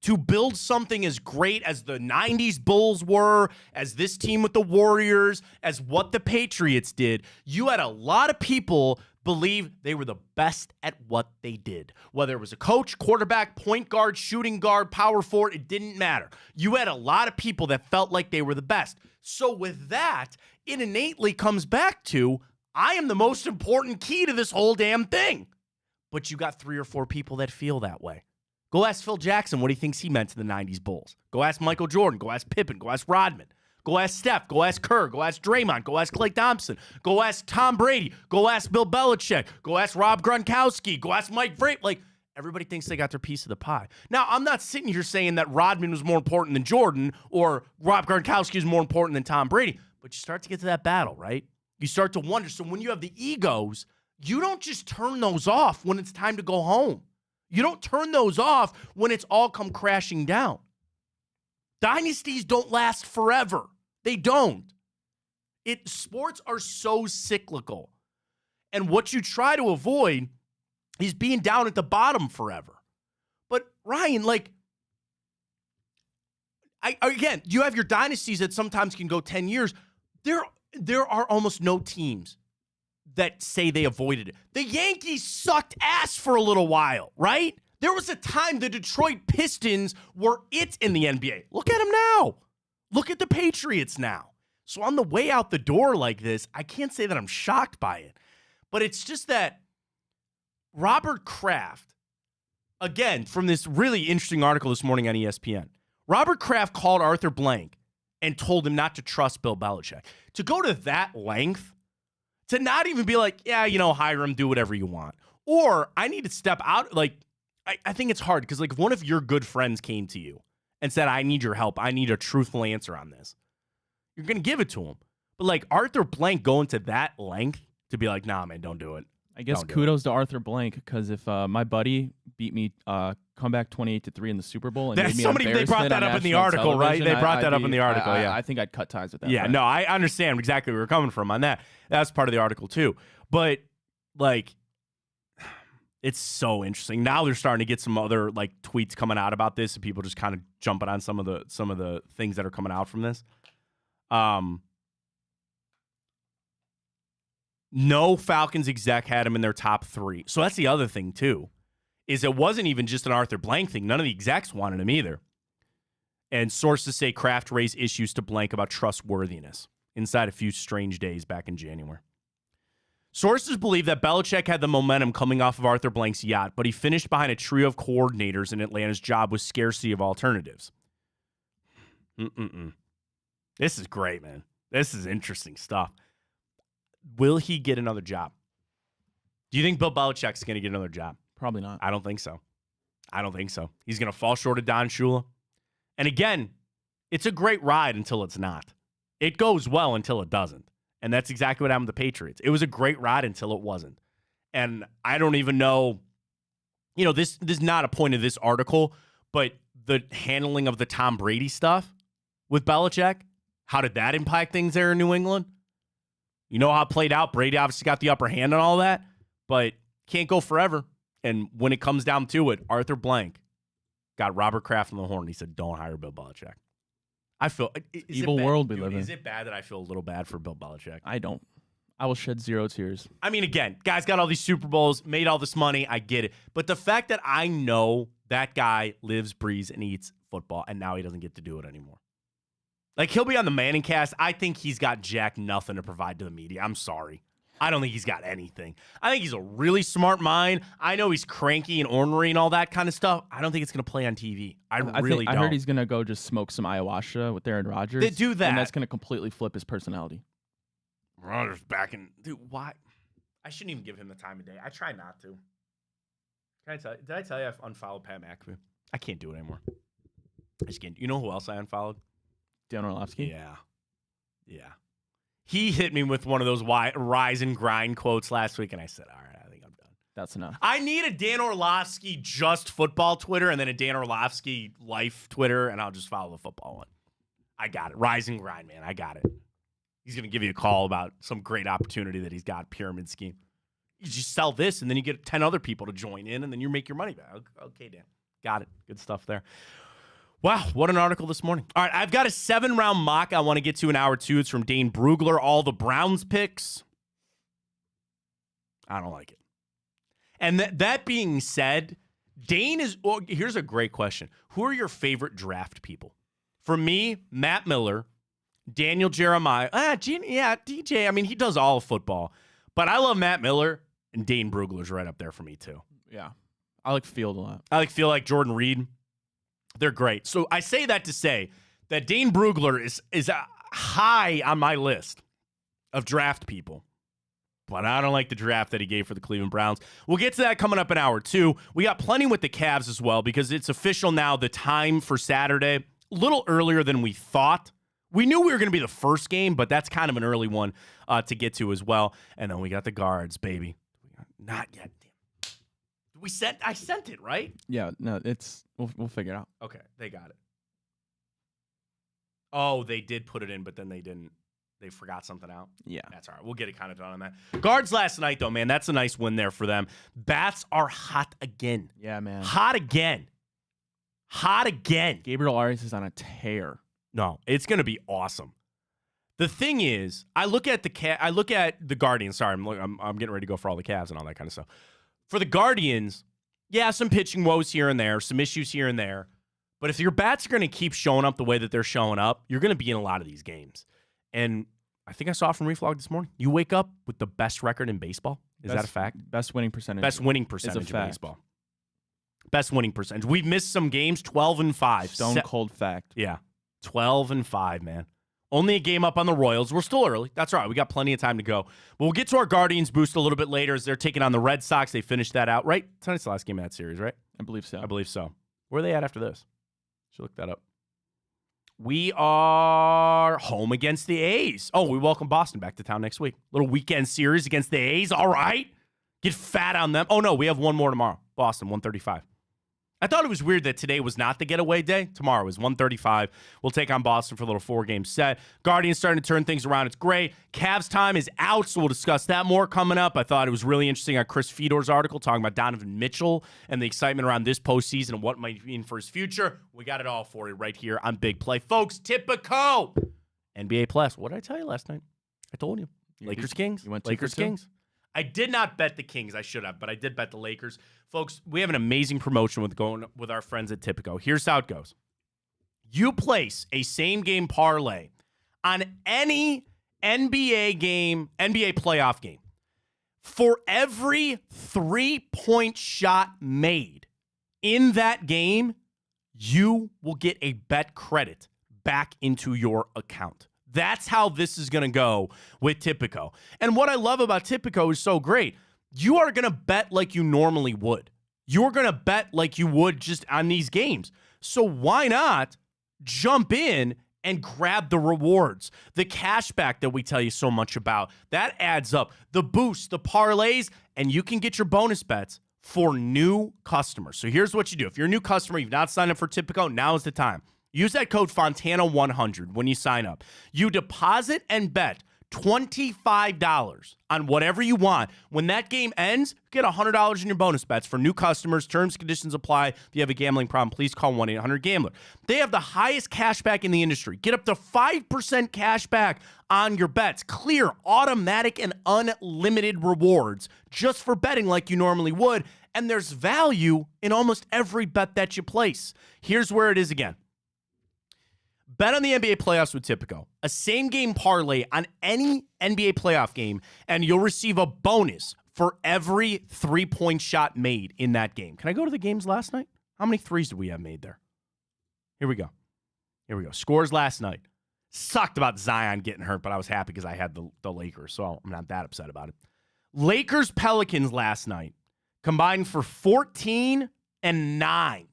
To build something as great as the 90s Bulls were, as this team with the Warriors, as what the Patriots did, you had a lot of people believe they were the best at what they did. Whether it was a coach, quarterback, point guard, shooting guard, power forward, it didn't matter. You had a lot of people that felt like they were the best. So with that, it innately comes back to, I am the most important key to this whole damn thing. But you got 3 or 4 people that feel that way. Go ask Phil Jackson what he thinks he meant to the 90s Bulls. Go ask Michael Jordan. Go ask Pippen. Go ask Rodman. Go ask Steph. Go ask Kerr. Go ask Draymond. Go ask Klay Thompson. Go ask Tom Brady. Go ask Bill Belichick. Go ask Rob Gronkowski. Go ask Mike Vrabel. Like, everybody thinks they got their piece of the pie. Now, I'm not sitting here saying that Rodman was more important than Jordan or Rob Gronkowski is more important than Tom Brady. But you start to get to that battle, right? You start to wonder. So when you have the egos, you don't just turn those off when it's time to go home. You don't turn those off when it's all come crashing down. Dynasties don't last forever. They don't. Sports are so cyclical. And what you try to avoid is being down at the bottom forever. But Ryan, again, you have your dynasties that sometimes can go 10 years. There are almost no teams that say they avoided it. The Yankees sucked ass for a little while, right? There was a time the Detroit Pistons were it in the NBA. Look at them now. Look at the Patriots now. So on the way out the door like this, I can't say that I'm shocked by it. But it's just that Robert Kraft, again, from this really interesting article this morning on ESPN, Robert Kraft called Arthur Blank and told him not to trust Bill Belichick. To go to that length, to not even be like, yeah, hire him, do whatever you want. Or I need to step out. I think it's hard because, if one of your good friends came to you and said, I need your help, I need a truthful answer on this, you're going to give it to him. But, Arthur Blank going to that length to be like, nah, man, don't do it. I guess kudos to Arthur Blank because if my buddy beat me comeback 28-3 in the Super Bowl and made me they brought that up in the article, right? They brought that up in the article, yeah. I think I'd cut ties with that. Yeah, no, I understand exactly where you're coming from on that. That's part of the article too. But it's so interesting. Now they're starting to get some other tweets coming out about this and people just kind of jumping on some of the things that are coming out from this. No Falcons exec had him in their top 3. So that's the other thing, too, is it wasn't even just an Arthur Blank thing. None of the execs wanted him either. And sources say Kraft raised issues to Blank about trustworthiness inside a few strange days back in January. Sources believe that Belichick had the momentum coming off of Arthur Blank's yacht, but he finished behind a trio of coordinators in Atlanta's job with scarcity of alternatives. This is great, man. This is interesting stuff. Will he get another job? Do you think Bill Belichick's going to get another job? Probably not. I don't think so. He's going to fall short of Don Shula. And again, it's a great ride until it's not. It goes well until it doesn't. And that's exactly what happened to the Patriots. It was a great ride until it wasn't. And I don't even know, this is not a point of this article, but the handling of the Tom Brady stuff with Belichick, how did that impact things there in New England? You know how it played out. Brady obviously got the upper hand on all that, but can't go forever. And when it comes down to it, Arthur Blank got Robert Kraft on the horn. He said, don't hire Bill Belichick. I feel evil world we live in. Is it bad that I feel a little bad for Bill Belichick? I don't. I will shed 0 tears. I mean, again, guy's got all these Super Bowls, made all this money. I get it. But the fact that I know that guy lives, breathes, and eats football, and now he doesn't get to do it anymore. He'll be on the Manning cast. I think he's got jack nothing to provide to the media. I'm sorry. I don't think he's got anything. I think he's a really smart mind. I know he's cranky and ornery and all that kind of stuff. I don't think it's going to play on TV. I really don't. I heard he's going to go just smoke some ayahuasca with Aaron Rodgers. They do that. And that's going to completely flip his personality. Rodgers back in... Dude, why? I shouldn't even give him the time of day. I try not to. Did I tell you I've unfollowed Pat McAfee? I can't do it anymore. I just can't. You know who else I unfollowed? Dan Orlovsky? Yeah. He hit me with one of those rise and grind quotes last week, and I said, all right, I think I'm done. That's enough. I need a Dan Orlovsky just football Twitter and then a Dan Orlovsky life Twitter, and I'll just follow the football one. I got it. Rise and grind, man. I got it. He's going to give you a call about some great opportunity that he's got, pyramid scheme. You just sell this, and then you get 10 other people to join in, and then you make your money back. Okay, Dan. Got it. Good stuff there. Wow, what an article this morning. All right, I've got a 7-round mock I want to get to in hour 2. It's from Dane Brugler. All the Browns picks. I don't like it. And that being said, Dane is... Well, here's a great question. Who are your favorite draft people? For me, Matt Miller, Daniel Jeremiah. DJ. I mean, he does all of football. But I love Matt Miller, and Dane Brugler's right up there for me, too. Yeah. I like Field a lot. I feel like Jordan Reed. They're great. So I say that to say that Dane Brugler is high on my list of draft people. But I don't like the draft that he gave for the Cleveland Browns. We'll get to that coming up in hour 2. We got plenty with the Cavs as well because it's official now, the time for Saturday. A little earlier than we thought. We knew we were going to be the first game, but that's kind of an early one to get to as well. And then we got the guards, baby. Not yet. Damn. I sent it, right? Yeah, no, we'll figure it out. Okay, they got it. Oh, they did put it in, but then they didn't. They forgot something out. Yeah. That's all right. We'll get it kind of done on that. Guards last night, though, man. That's a nice win there for them. Bats are hot again. Yeah, man. Hot again. Gabriel Arias is on a tear. No, it's going to be awesome. The thing is, I look at the Guardians. Sorry, I'm getting ready to go for all the Cavs and all that kind of stuff. For the Guardians, yeah, some pitching woes here and there, some issues here and there. But if your bats are going to keep showing up the way that they're showing up, you're going to be in a lot of these games. And I think I saw from Reflog this morning. You wake up with the best record in baseball. Is that a fact? Best winning percentage. Best winning percentage in baseball. Best winning percentage. We've missed some games, 12-5. Stone cold fact. Yeah, 12-5, man. Only a game up on the Royals. We're still early. That's all right. We got plenty of time to go. But we'll get to our Guardians boost a little bit later as they're taking on the Red Sox. They finished that out, right? Tonight's the last game of that series, right? I believe so. I believe so. Where are they at after this? Should look that up. We are home against the A's. Oh, we welcome Boston back to town next week. Little weekend series against the A's. All right. Get fat on them. Oh, no, we have one more tomorrow. Boston, 1:35. I thought it was weird that today was not the getaway day. Tomorrow is 1:35. We'll take on Boston for a little 4-game set. Guardians starting to turn things around. It's great. Cavs time is out, so we'll discuss that more coming up. I thought it was really interesting on Chris Fedor's article talking about Donovan Mitchell and the excitement around this postseason and what it might mean for his future. We got it all for you right here on Big Play. Folks, Tipico. NBA Plus. What did I tell you last night? I told you. Lakers Kings. You went Lakers Kings. I did not bet the Kings. I should have, but I did bet the Lakers. Folks, we have an amazing promotion with our friends at Tipico. Here's how it goes. You place a same-game parlay on any NBA game, NBA playoff game. For every 3-point shot made in that game, you will get a bet credit back into your account. That's how this is going to go with Tipico. And what I love about Tipico is so great. You are going to bet like you normally would. You're going to bet like you would just on these games. So why not jump in and grab the rewards, the cash back that we tell you so much about? That adds up. The boost, the parlays, and you can get your bonus bets for new customers. So here's what you do. If you're a new customer, you've not signed up for Tipico, now is the time. Use that code Fontana100 when you sign up. You deposit and bet $25 on whatever you want. When that game ends, get $100 in your bonus bets for new customers. Terms, conditions apply. If you have a gambling problem, please call 1-800-GAMBLER. They have the highest cash back in the industry. Get up to 5% cash back on your bets. Clear, automatic, and unlimited rewards just for betting like you normally would. And there's value in almost every bet that you place. Here's where it is again. Bet on the NBA playoffs with Tipico. A same-game parlay on any NBA playoff game, and you'll receive a bonus for every 3-point shot made in that game. Can I go to the games last night? How many threes did we have made there? Here we go. Scores last night. Sucked about Zion getting hurt, but I was happy because I had the Lakers, so I'm not that upset about it. Lakers-Pelicans last night. combined for 14 and 9.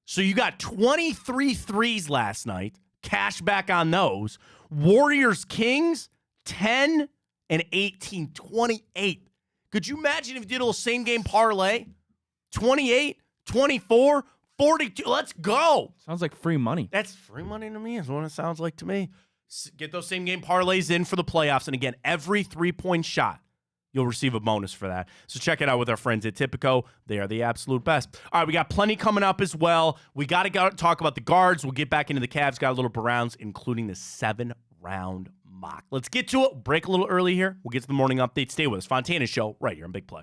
So you got 23 threes last night. Cash back on those. Warriors Kings, 10 and 18, 28. Could you imagine if you did a little same-game parlay? 28, 24, 42. Let's go. Sounds like free money. That's free money to me is what it sounds like to me. Get those same-game parlays in for the playoffs. And again, every 3-point shot, you'll receive a bonus for that. So check it out with our friends at Tipico. They are the absolute best. All right, we got plenty coming up as well. We got to talk about the guards. We'll get back into the Cavs. Got a little Browns, including the 7-round mock. Let's get to it. Break a little early here. We'll get to the morning update. Stay with us. Fontana Show right here on Big Play.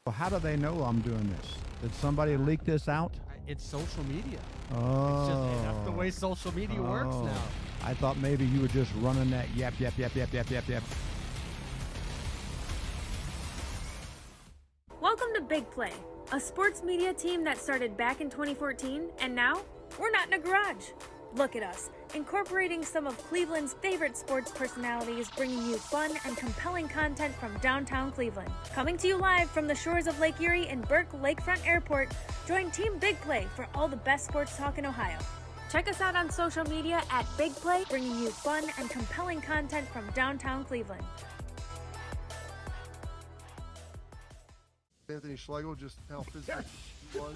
Well, how do they know I'm doing this? Did somebody leak this out? It's social media. Oh. It's just, that's the way social media works now. I thought maybe you were just running that yap. Welcome to Big Play, a sports media team that started back in 2014, and now we're not in a garage. Look at us, incorporating some of Cleveland's favorite sports personalities, bringing you fun and compelling content from downtown Cleveland. Coming to you live from the shores of Lake Erie and Burke Lakefront Airport, join Team Big Play for all the best sports talk in Ohio. Check us out on social media at Big Play, bringing you fun and compelling content from downtown Cleveland. Anthony Schlegel, just how physical he was.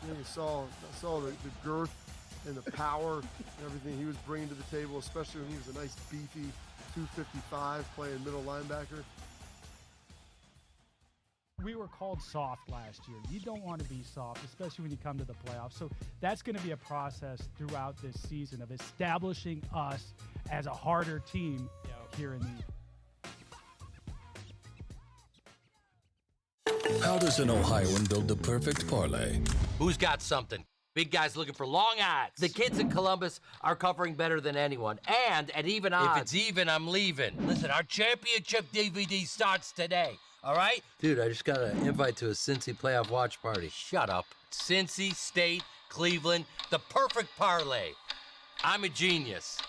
You saw the girth and the power and everything he was bringing to the table, especially when he was a nice beefy 255 playing middle linebacker. We were called soft last year. You don't want to be soft, especially when you come to the playoffs. So that's going to be a process throughout this season of establishing us as a harder team here in the How does an Ohioan build the perfect parlay? Who's got something? Big guys looking for long odds. The kids in Columbus are covering better than anyone, and at even odds. If it's even, I'm leaving. Listen, our championship DVD starts today, all right? Dude, I just got an invite to a Cincy playoff watch party. Shut up. Cincy, State, Cleveland, the perfect parlay. I'm a genius.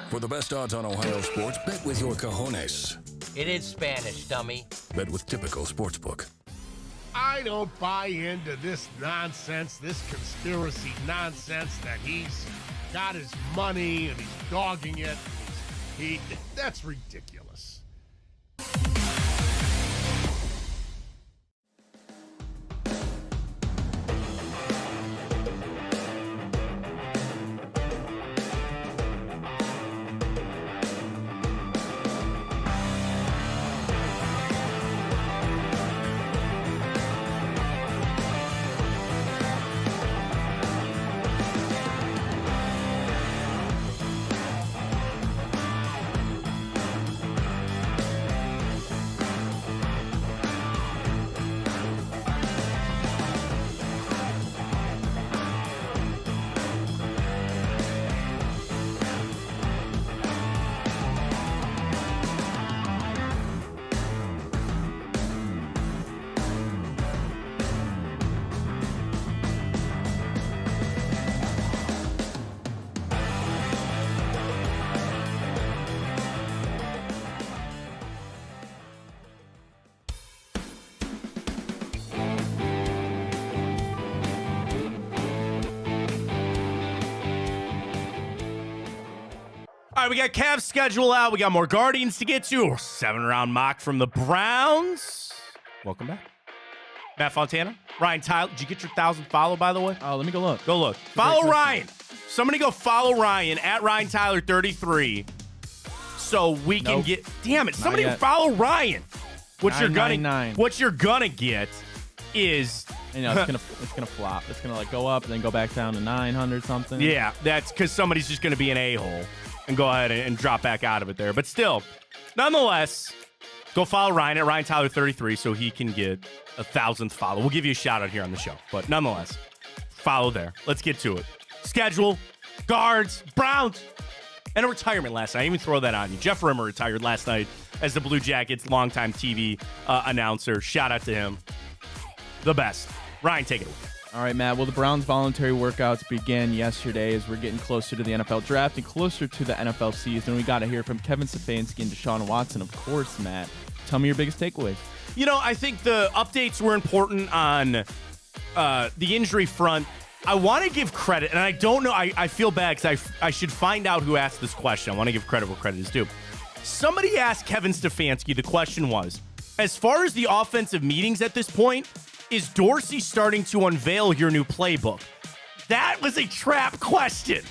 For the best odds on Ohio sports, bet with your cojones. It is Spanish, dummy. Bet with Typical Sportsbook. I don't buy into this nonsense, this conspiracy nonsense that he's got his money and he's dogging it. That's ridiculous. All right, we got Cavs schedule out. We got more Guardians to get to. 7-round mock from the Browns. Welcome back. Matt Fontana, Ryan Tyler. Did you get your 1,000 follow, by the way? Oh, let me go look. Go look. Follow Ryan. Somebody go follow Ryan at Ryan Tyler 33 so we can get. Damn it. Somebody follow Ryan. What you're gonna get is. You know, it's gonna flop. It's gonna go up and then go back down to 900 something. Yeah, that's because somebody's just gonna be an a-hole and go ahead and drop back out of it there. But still, nonetheless, go follow Ryan at Ryan Tyler 33 so he can get 1,000th follow. We'll give you a shout out here on the show. But nonetheless, follow there. Let's get to it. Schedule, guards, Browns, and a retirement last night. I even throw that on you. Jeff Rimmer retired last night as the Blue Jackets' longtime TV announcer. Shout out to him. The best. Ryan, take it away. All right, Matt. Well, the Browns' voluntary workouts began yesterday as we're getting closer to the NFL draft and closer to the NFL season. We got to hear from Kevin Stefanski and Deshaun Watson, of course, Matt. Tell me your biggest takeaways. I think the updates were important on the injury front. I want to give credit, and I don't know. I feel bad because I should find out who asked this question. I want to give credit where credit is due. Somebody asked Kevin Stefanski, the question was, as far as the offensive meetings at this point, is Dorsey starting to unveil your new playbook? That was a trap question.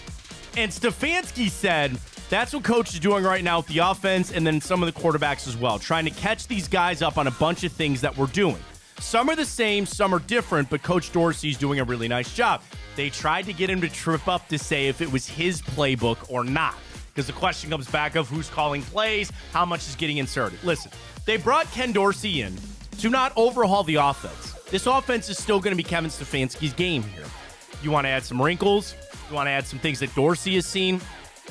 And Stefanski said that's what coach is doing right now with the offense and then some of the quarterbacks as well, trying to catch these guys up on a bunch of things that we're doing. Some are the same, some are different, but Coach Dorsey's doing a really nice job. They tried to get him to trip up to say if it was his playbook or not, because the question comes back of who's calling plays, how much is getting inserted. Listen, they brought Ken Dorsey in to not overhaul the offense. This offense is still going to be Kevin Stefanski's game here. You want to add some wrinkles? You want to add some things that Dorsey has seen?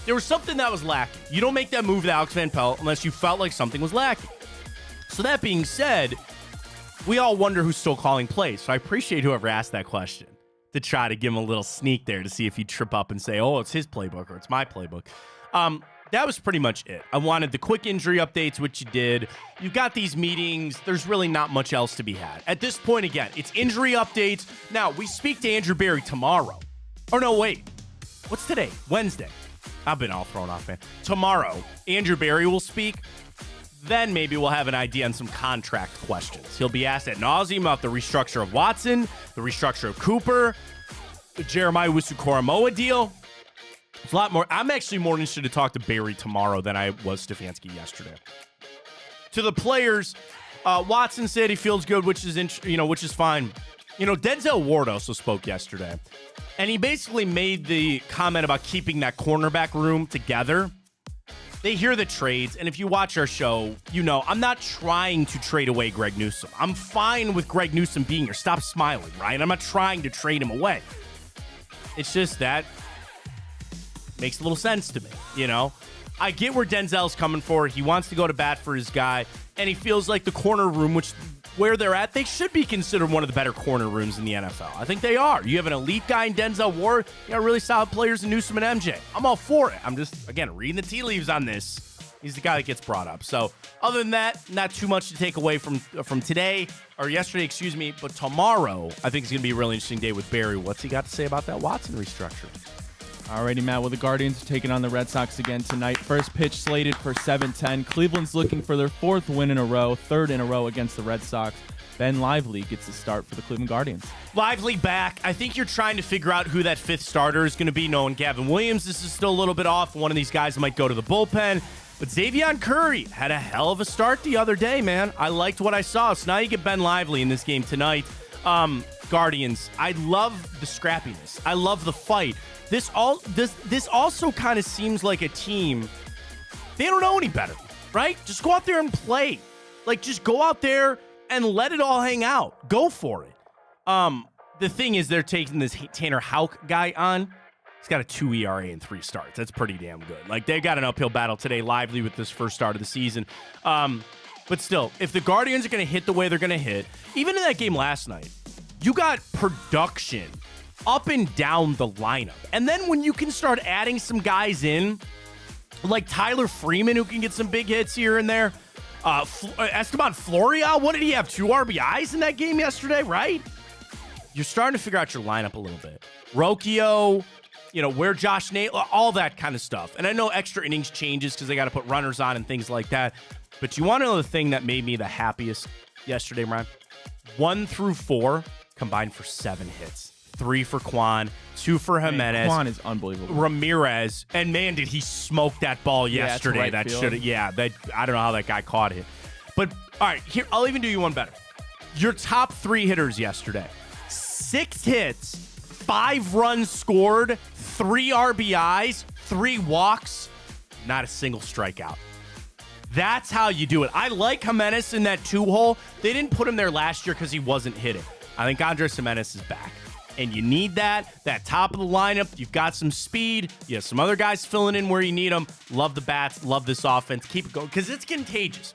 There was something that was lacking. You don't make that move to Alex Van Pelt unless you felt like something was lacking. So that being said, we all wonder who's still calling plays. So I appreciate whoever asked that question to try to give him a little sneak there to see if he'd trip up and say, oh, it's his playbook or it's my playbook. That was pretty much it. I wanted the quick injury updates, which you did. You've got these meetings. There's really not much else to be had. At this point, again, it's injury updates. Now, we speak to Andrew Berry tomorrow. Or no, wait. What's today? Wednesday. I've been all thrown off, man. Tomorrow, Andrew Berry will speak. Then maybe we'll have an idea on some contract questions. He'll be asked ad nauseum about the restructure of Watson, the restructure of Cooper, the Jeremiah Owusu-Koramoah deal. There's a lot more. I'm actually more interested to talk to Barry tomorrow than I was Stefanski yesterday. To the players, Watson said he feels good, which is which is fine. Denzel Ward also spoke yesterday, and he basically made the comment about keeping that cornerback room together. They hear the trades, and if you watch our show, I'm not trying to trade away Greg Newsome. I'm fine with Greg Newsome being here. Stop smiling, Ryan. I'm not trying to trade him away. It's just that makes a little sense to me, I get where Denzel's coming for. He wants to go to bat for his guy, and he feels like the corner room, where they're at, they should be considered one of the better corner rooms in the NFL. I think they are. You have an elite guy in Denzel Ward. You got really solid players in Newsome and MJ. I'm all for it. I'm just, again, reading the tea leaves on this. He's the guy that gets brought up. So other than that, not too much to take away from today, or yesterday, but tomorrow, I think it's going to be a really interesting day with Barry. What's he got to say about that Watson restructure? Alrighty, Matt. Well, the Guardians are taking on the Red Sox again tonight. First pitch slated for 7:10. Cleveland's looking for their fourth win in a row, third in a row against the Red Sox. Ben Lively gets the start for the Cleveland Guardians. Lively back. I think you're trying to figure out who that fifth starter is going to be. Knowing Gavin Williams, this is still a little bit off. One of these guys might go to the bullpen. But Xavier Curry had a hell of a start the other day, man. I liked what I saw. So now you get Ben Lively in this game tonight. Guardians, I love the scrappiness. I love the fight. This also kind of seems like a team, they don't know any better, right? Just go out there and play. Just go out there and let it all hang out. Go for it. The thing is, they're taking this Tanner Houck guy on. He's got a 2 ERA and 3 starts. That's pretty damn good. They got an uphill battle today, Lively with this first start of the season. But still, if the Guardians are going to hit the way they're going to hit, even in that game last night, you got production up and down the lineup. And then when you can start adding some guys in, like Tyler Freeman, who can get some big hits here and there. Esteban Florial, what did he have? 2 RBIs in that game yesterday, right? You're starting to figure out your lineup a little bit. Rocchio, where Josh Nate, all that kind of stuff. And I know extra innings changes because they got to put runners on and things like that. But you want to know the thing that made me the happiest yesterday, Ryan? 1 through 4 combined for 7 hits. 3 for Quan, 2 for Jimenez. Quan is unbelievable. Ramirez, and man, did he smoke that ball yesterday? Right that field. should have. I don't know how that guy caught it. But all right, here I'll even do you one better. Your top 3 hitters yesterday: 6 hits, 5 runs scored, 3 RBIs, 3 walks, not a single strikeout. That's how you do it. I like Jimenez in that 2-hole. They didn't put him there last year because he wasn't hitting. I think Andres Jimenez is back. And you need that top of the lineup. You've got some speed. You have some other guys filling in where you need them. Love the bats. Love this offense. Keep it going because it's contagious.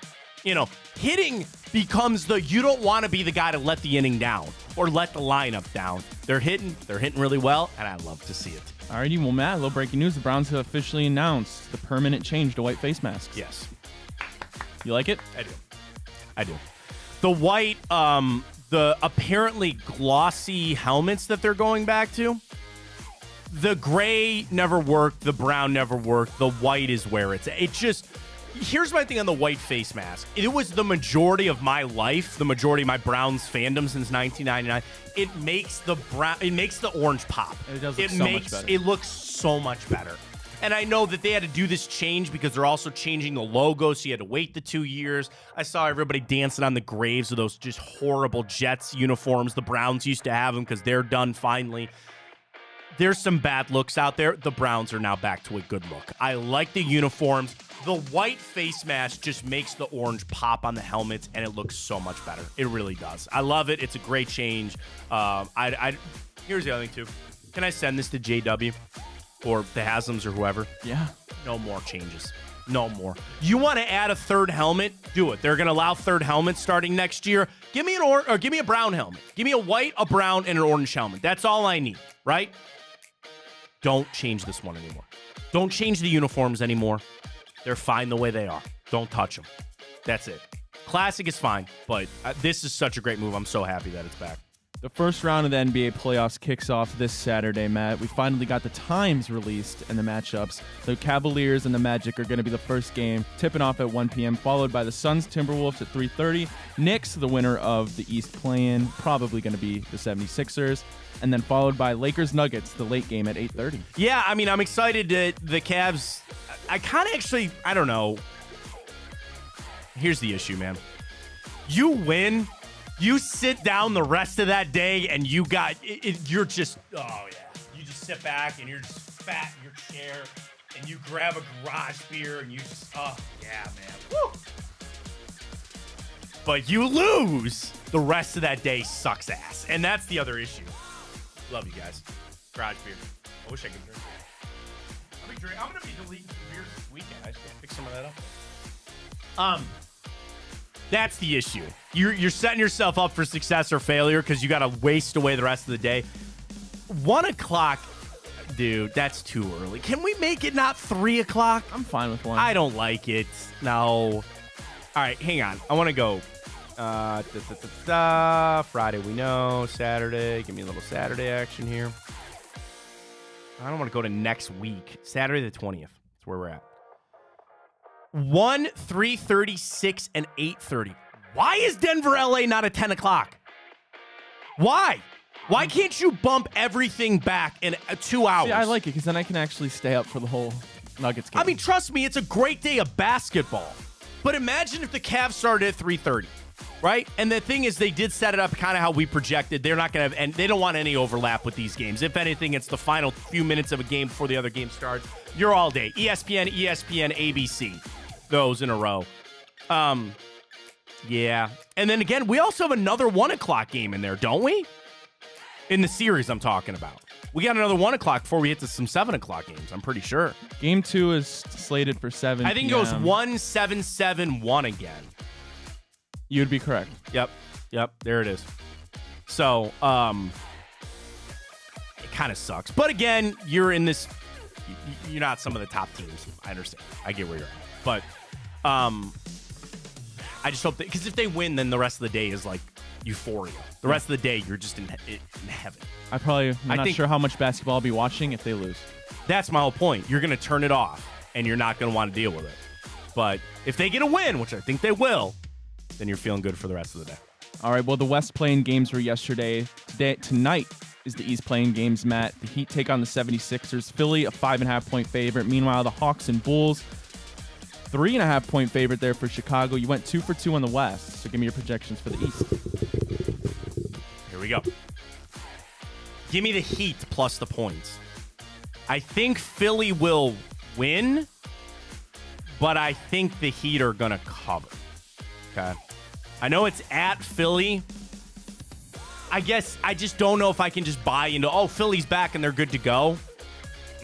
Hitting becomes you don't want to be the guy to let the inning down or let the lineup down. They're hitting really well, and I love to see it. Alrighty, well, Matt, a little breaking news. The Browns have officially announced the permanent change to white face masks. Yes. You like it? I do. I do. The white, the apparently glossy helmets that they're going back to, the gray never worked, the brown never worked, the white is where it's at. It just, here's my thing on the white face mask. It was the majority of my life, the majority of my Browns fandom since 1999. It makes the orange pop. It does look so much better. It looks so much better. And I know that they had to do this change because they're also changing the logo, so you had to wait the 2 years. I saw everybody dancing on the graves of those just horrible Jets uniforms. The Browns used to have them because they're done finally. There's some bad looks out there. The Browns are now back to a good look. I like the uniforms. The white face mask just makes the orange pop on the helmets, and it looks so much better. It really does. I love it. It's a great change. Here's the other thing, too. Can I send this to JW? Or the Haslam's or whoever. Yeah. No more changes. No more. You want to add a third helmet? Do it. They're going to allow third helmets starting next year. Give me give me a brown helmet. Give me a white, a brown, and an orange helmet. That's all I need, right? Don't change this one anymore. Don't change the uniforms anymore. They're fine the way they are. Don't touch them. That's it. Classic is fine, but this is such a great move. I'm so happy that it's back. The first round of the NBA playoffs kicks off this Saturday, Matt. We finally got the times released and the matchups. The Cavaliers and the Magic are going to be the first game, tipping off at 1 p.m., followed by the Suns Timberwolves at 3:30. Knicks, the winner of the East play-in, probably going to be the 76ers. And then followed by Lakers Nuggets, the late game at 8:30. Yeah, I mean, I'm excited that the Cavs. I kind of actually, I don't know. Here's the issue, man. You win. You sit down the rest of that day and you got you're just, oh yeah. You just sit back and you're just fat in your chair and you grab a garage beer and you just, oh yeah, man. Woo! But you lose. The rest of that day sucks ass. And that's the other issue. Love you guys. Garage beer. I wish I could drink. I'm going to be deleting some beers this weekend. I should pick some of that up. That's the issue. You're setting yourself up for success or failure because you got to waste away the rest of the day. 1 o'clock, dude, that's too early. Can we make it not 3 o'clock? I'm fine with 1. I don't like it. No. All right, hang on. I want to go. Friday, we know. Saturday. Give me a little Saturday action here. I don't want to go to next week. Saturday the 20th. That's where we're at. 1, 3:30, 6, and 8:30. Why is Denver, LA not at 10 o'clock? Why? Why can't you bump everything back in 2 hours? See, I like it because then I can actually stay up for the whole Nuggets game. I mean, trust me, it's a great day of basketball. But imagine if the Cavs started at 3:30, right? And the thing is, they did set it up kind of how we projected. They're not going to have, and they don't want any overlap with these games. If anything, it's the final few minutes of a game before the other game starts. You're all day. ESPN, ABC. Those in a row. Yeah. And then again, we also have another 1 o'clock game in there, don't we? In the series I'm talking about. We got another 1 o'clock before we hit to some 7 o'clock games, I'm pretty sure. Game 2 is slated for 7 I think PM. it goes 1, 7, 7, 1 again. You'd be correct. Yep. There it is. So, it kind of sucks. But again, you're in this. You're not some of the top teams. I understand. I get where you're at. But I just hope that, because if they win, then the rest of the day is like euphoria. The rest of the day, you're just in heaven. I'm not sure how much basketball I'll be watching if they lose. That's my whole point. You're going to turn it off, and you're not going to want to deal with it. But if they get a win, which I think they will, then you're feeling good for the rest of the day. All right, well, the West playing games were yesterday. Tonight is the East playing games, Matt. The Heat take on the 76ers. Philly, a 5.5-point favorite. Meanwhile, the Hawks and Bulls, 3.5-point favorite there for Chicago. You went 2 for 2 on the West, so give me your projections for the East. Here we go. Give me the Heat plus the points. I think Philly will win, but I think the Heat are going to cover. Okay. I know it's at Philly. I guess I just don't know if I can just buy into, Philly's back and they're good to go.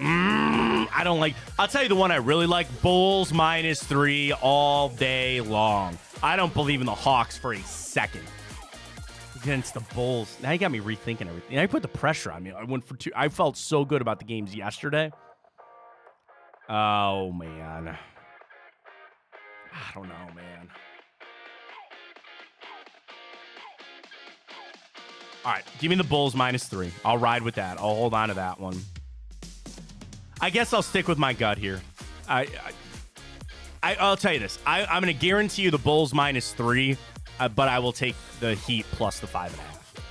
I don't like. I'll tell you the one I really like. Bulls -3 all day long. I don't believe in the Hawks for a second. Against the Bulls. Now you got me rethinking everything. Now you put the pressure on me. I went for 2. I felt so good about the games yesterday. Oh, man. I don't know, man. All right, give me the Bulls -3. I'll ride with that. I'll hold on to that one. I guess I'll stick with my gut here. I'll tell you this. I'm going to guarantee you the Bulls -3, but I will take the Heat plus the 5.5.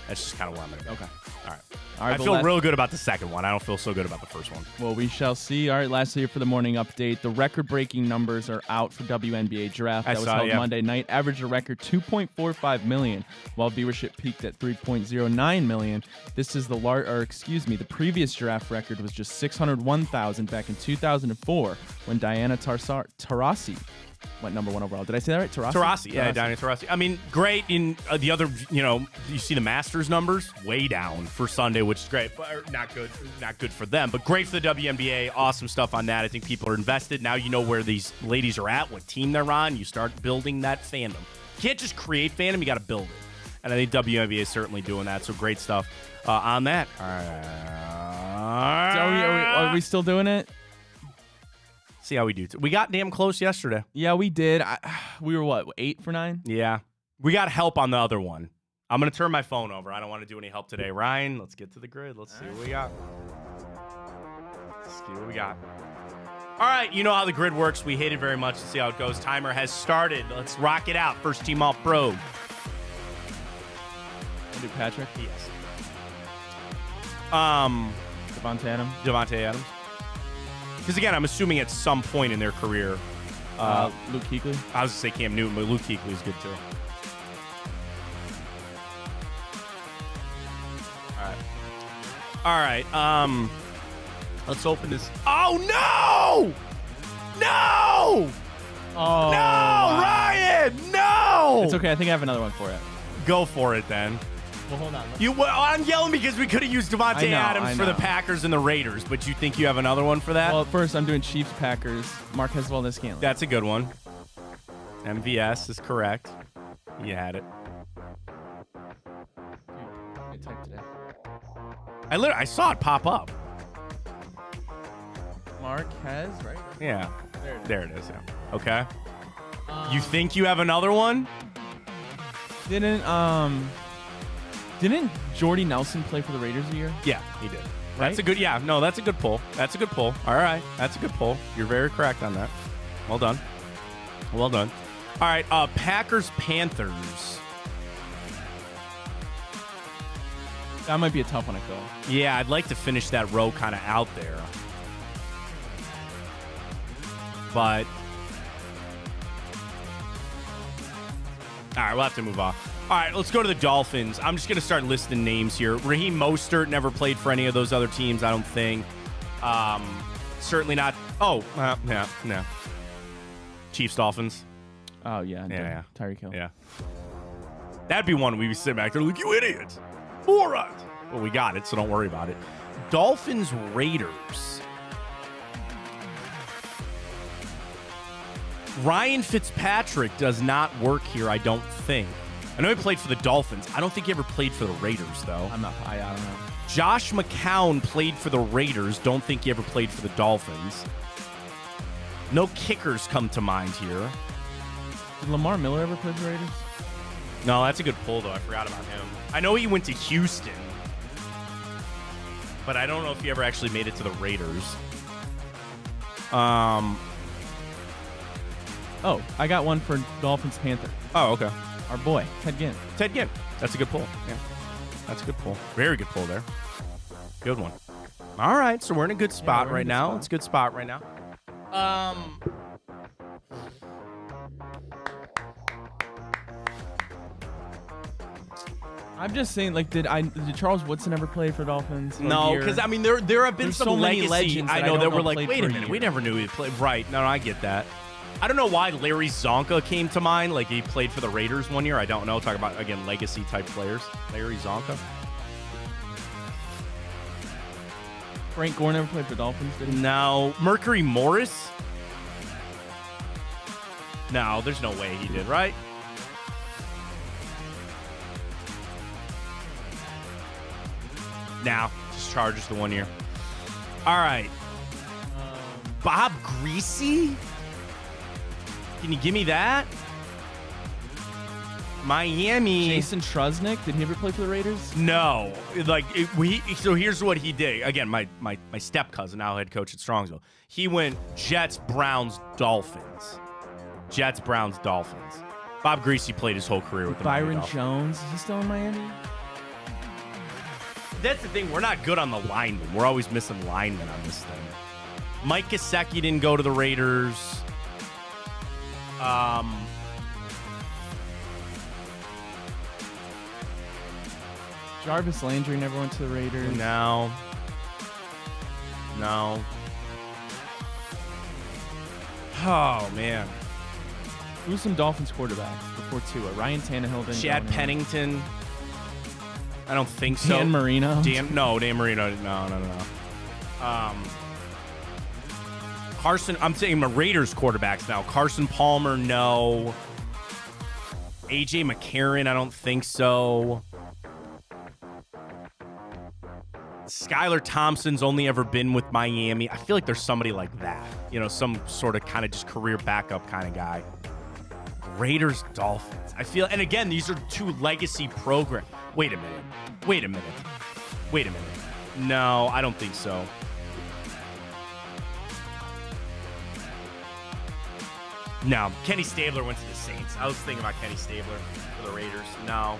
That's just kind of where I'm going to go. Okay. All right. All right, I feel real good about the second one. I don't feel so good about the first one. Well, we shall see. All right, lastly here for the morning update. The record-breaking numbers are out for WNBA draft. That was held Monday night. Averaged a record 2.45 million, while viewership peaked at 3.09 million. This is the previous draft record was just 601,000 back in 2004 when Diana Taurasi went number 1 overall. Did I say that right? Taurasi. Yeah, Diana Taurasi. I mean, great in the other, you see the Masters numbers way down for Sunday, which is great, but not good for them, but great for the WNBA. Awesome stuff on that. I think people are invested. Now you know where these ladies are at, what team they're on. You start building that fandom. You can't just create fandom, you got to build it. And I think WNBA is certainly doing that, so great stuff on that. Are we still doing it? See how we do. We got damn close yesterday. Yeah, we did. We were what, 8 for 9? Yeah. We got help on the other one. I'm going to turn my phone over. I don't want to do any help today. Ryan, let's get to the grid. Let's see what we got. All right, you know how the grid works. We hate it very much. Let's see how it goes. Timer has started. Let's rock it out. First team off pro. Do Patrick? Yes. Fontana. Devontae Adams. Because, again, I'm assuming at some point in their career. Luke Kuechly? I was going to say Cam Newton, but Luke Kuechly is good, too. All right. Let's open this. Oh, no! No! Oh, no, wow. Ryan! No! It's okay. I think I have another one for it. Go for it, then. Well, hold on. I'm yelling because we could have used Devontae Adams for the Packers and the Raiders, but you think you have another one for that? Well, first, I'm doing Chiefs, Packers, Marquez Valdez-Scantling. That's a good one. MVS is correct. You had it. Good type today. I saw it pop up. Marquez, right? Yeah. There it is. Yeah. Okay. You think you have another one? Didn't Jordy Nelson play for the Raiders a year? Yeah, he did. Right? That's a good. Yeah, no, that's a good pull. That's a good pull. All right, that's a good pull. You're very correct on that. Well done. Well done. All right, Packers Panthers. That might be a tough one to fill. Yeah, I'd like to finish that row kind of out there, but all right, we'll have to move on. All right, let's go to the Dolphins. I'm just going to start listing names here. Raheem Mostert never played for any of those other teams, I don't think. Certainly not. Oh, no. Chiefs, Dolphins. Oh, yeah. Tyreek Hill. Yeah. That'd be one we'd be sitting back there like, you idiots. Morons. Well, we got it, so don't worry about it. Dolphins, Raiders. Ryan Fitzpatrick does not work here, I don't think. I know he played for the Dolphins. I don't think he ever played for the Raiders, though. I don't know. Josh McCown played for the Raiders. Don't think he ever played for the Dolphins. No kickers come to mind here. Did Lamar Miller ever play for the Raiders? No, that's a good pull, though. I forgot about him. I know he went to Houston, but I don't know if he ever actually made it to the Raiders. Oh, I got one for Dolphins Panther. Oh, okay. Our boy, Ted Ginn. Ted Ginn. That's a good pull. Yeah. That's a good pull. Very good pull there. Good one. All right, so we're in a good spot right now. It's a good spot right now. I'm just saying, like, did Charles Woodson ever play for Dolphins? No, because I mean, there have been some so many legacy. legends I know that we're like, wait a minute, year. we never knew he played. Right? No, I get that. I don't know why Larry Zonka came to mind. Like he played for the Raiders one year. I don't know. Talk about again legacy type players. Larry Zonka. Frank Gore never played for Dolphins, did he? No. Mercury Morris. No, there's no way he did. Right? Now, just Chargers the 1 year. All right. Bob Greasy? Can you give me that? Miami. Jason Truznick, did he ever play for the Raiders? No. So here's what he did. Again, my step cousin, now head coach at Strongsville. He went Jets, Browns, Dolphins. Jets, Browns, Dolphins. Bob Greasy played his whole career with the Miami Byron Dolphins. Jones, is he still in Miami? That's the thing. We're not good on the linemen. We're always missing linemen on this thing. Mike Gesicki didn't go to the Raiders. Jarvis Landry never went to the Raiders. No. Oh, man. Who's some Dolphins quarterbacks before Tua? Ryan Tannehill didn't Chad go anywhere. Pennington. I don't think so. Dan Marino. Dan Marino. No. Carson. I'm saying my Raiders quarterbacks now. Carson Palmer, no. AJ McCarron, I don't think so. Skylar Thompson's only ever been with Miami. I feel like there's somebody like that. Some sort of kind of just career backup kind of guy. Raiders, Dolphins. I feel, and again, these are two legacy programs. Wait a minute. No, I don't think so. No, Kenny Stabler went to the Saints. I was thinking about Kenny Stabler for the Raiders. No.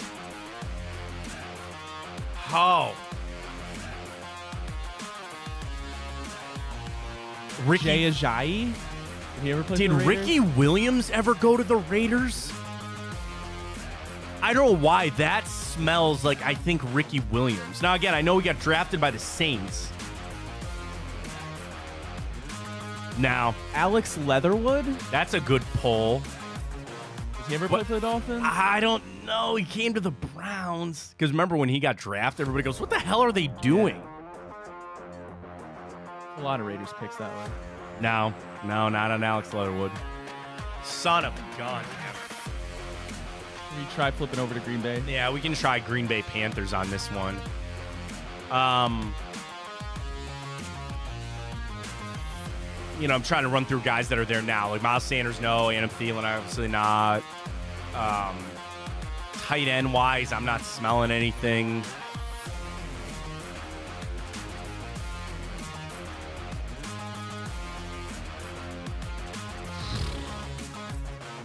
Oh. Jay Ajayi? Did he ever play Did for the Raiders? Ricky Williams ever go to the Raiders? I don't know why. That smells like, I think, Ricky Williams. Now, again, I know he got drafted by the Saints. Now, Alex Leatherwood? that's a good pull. Did he ever play for the Dolphins? I don't know. He came to the Browns. Because remember when he got drafted, everybody goes, what the hell are they doing? A lot of Raiders picks that way. No, not on Alex Leatherwood. Son of a gun. Can we try flipping over to Green Bay? Yeah, we can try Green Bay Panthers on this one. I'm trying to run through guys that are there now. Like Miles Sanders, no. Adam Thielen, obviously not. Tight end wise, I'm not smelling anything.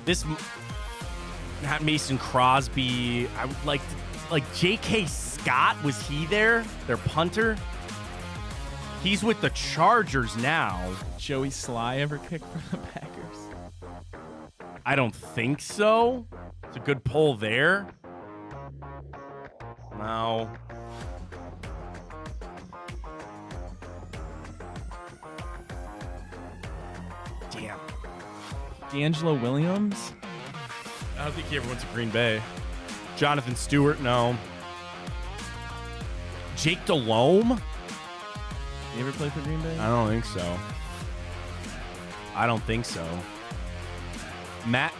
This, not Mason Crosby. I would like J.K. Scott. Was he there? Their punter? He's with the Chargers now. Joey Sly ever kicked for the Packers? I don't think so. It's a good pull there. No. Damn. D'Angelo Williams? I don't think he ever went to Green Bay. Jonathan Stewart, no. Jake Delhomme? You ever play for Green Bay? I don't think so. Matt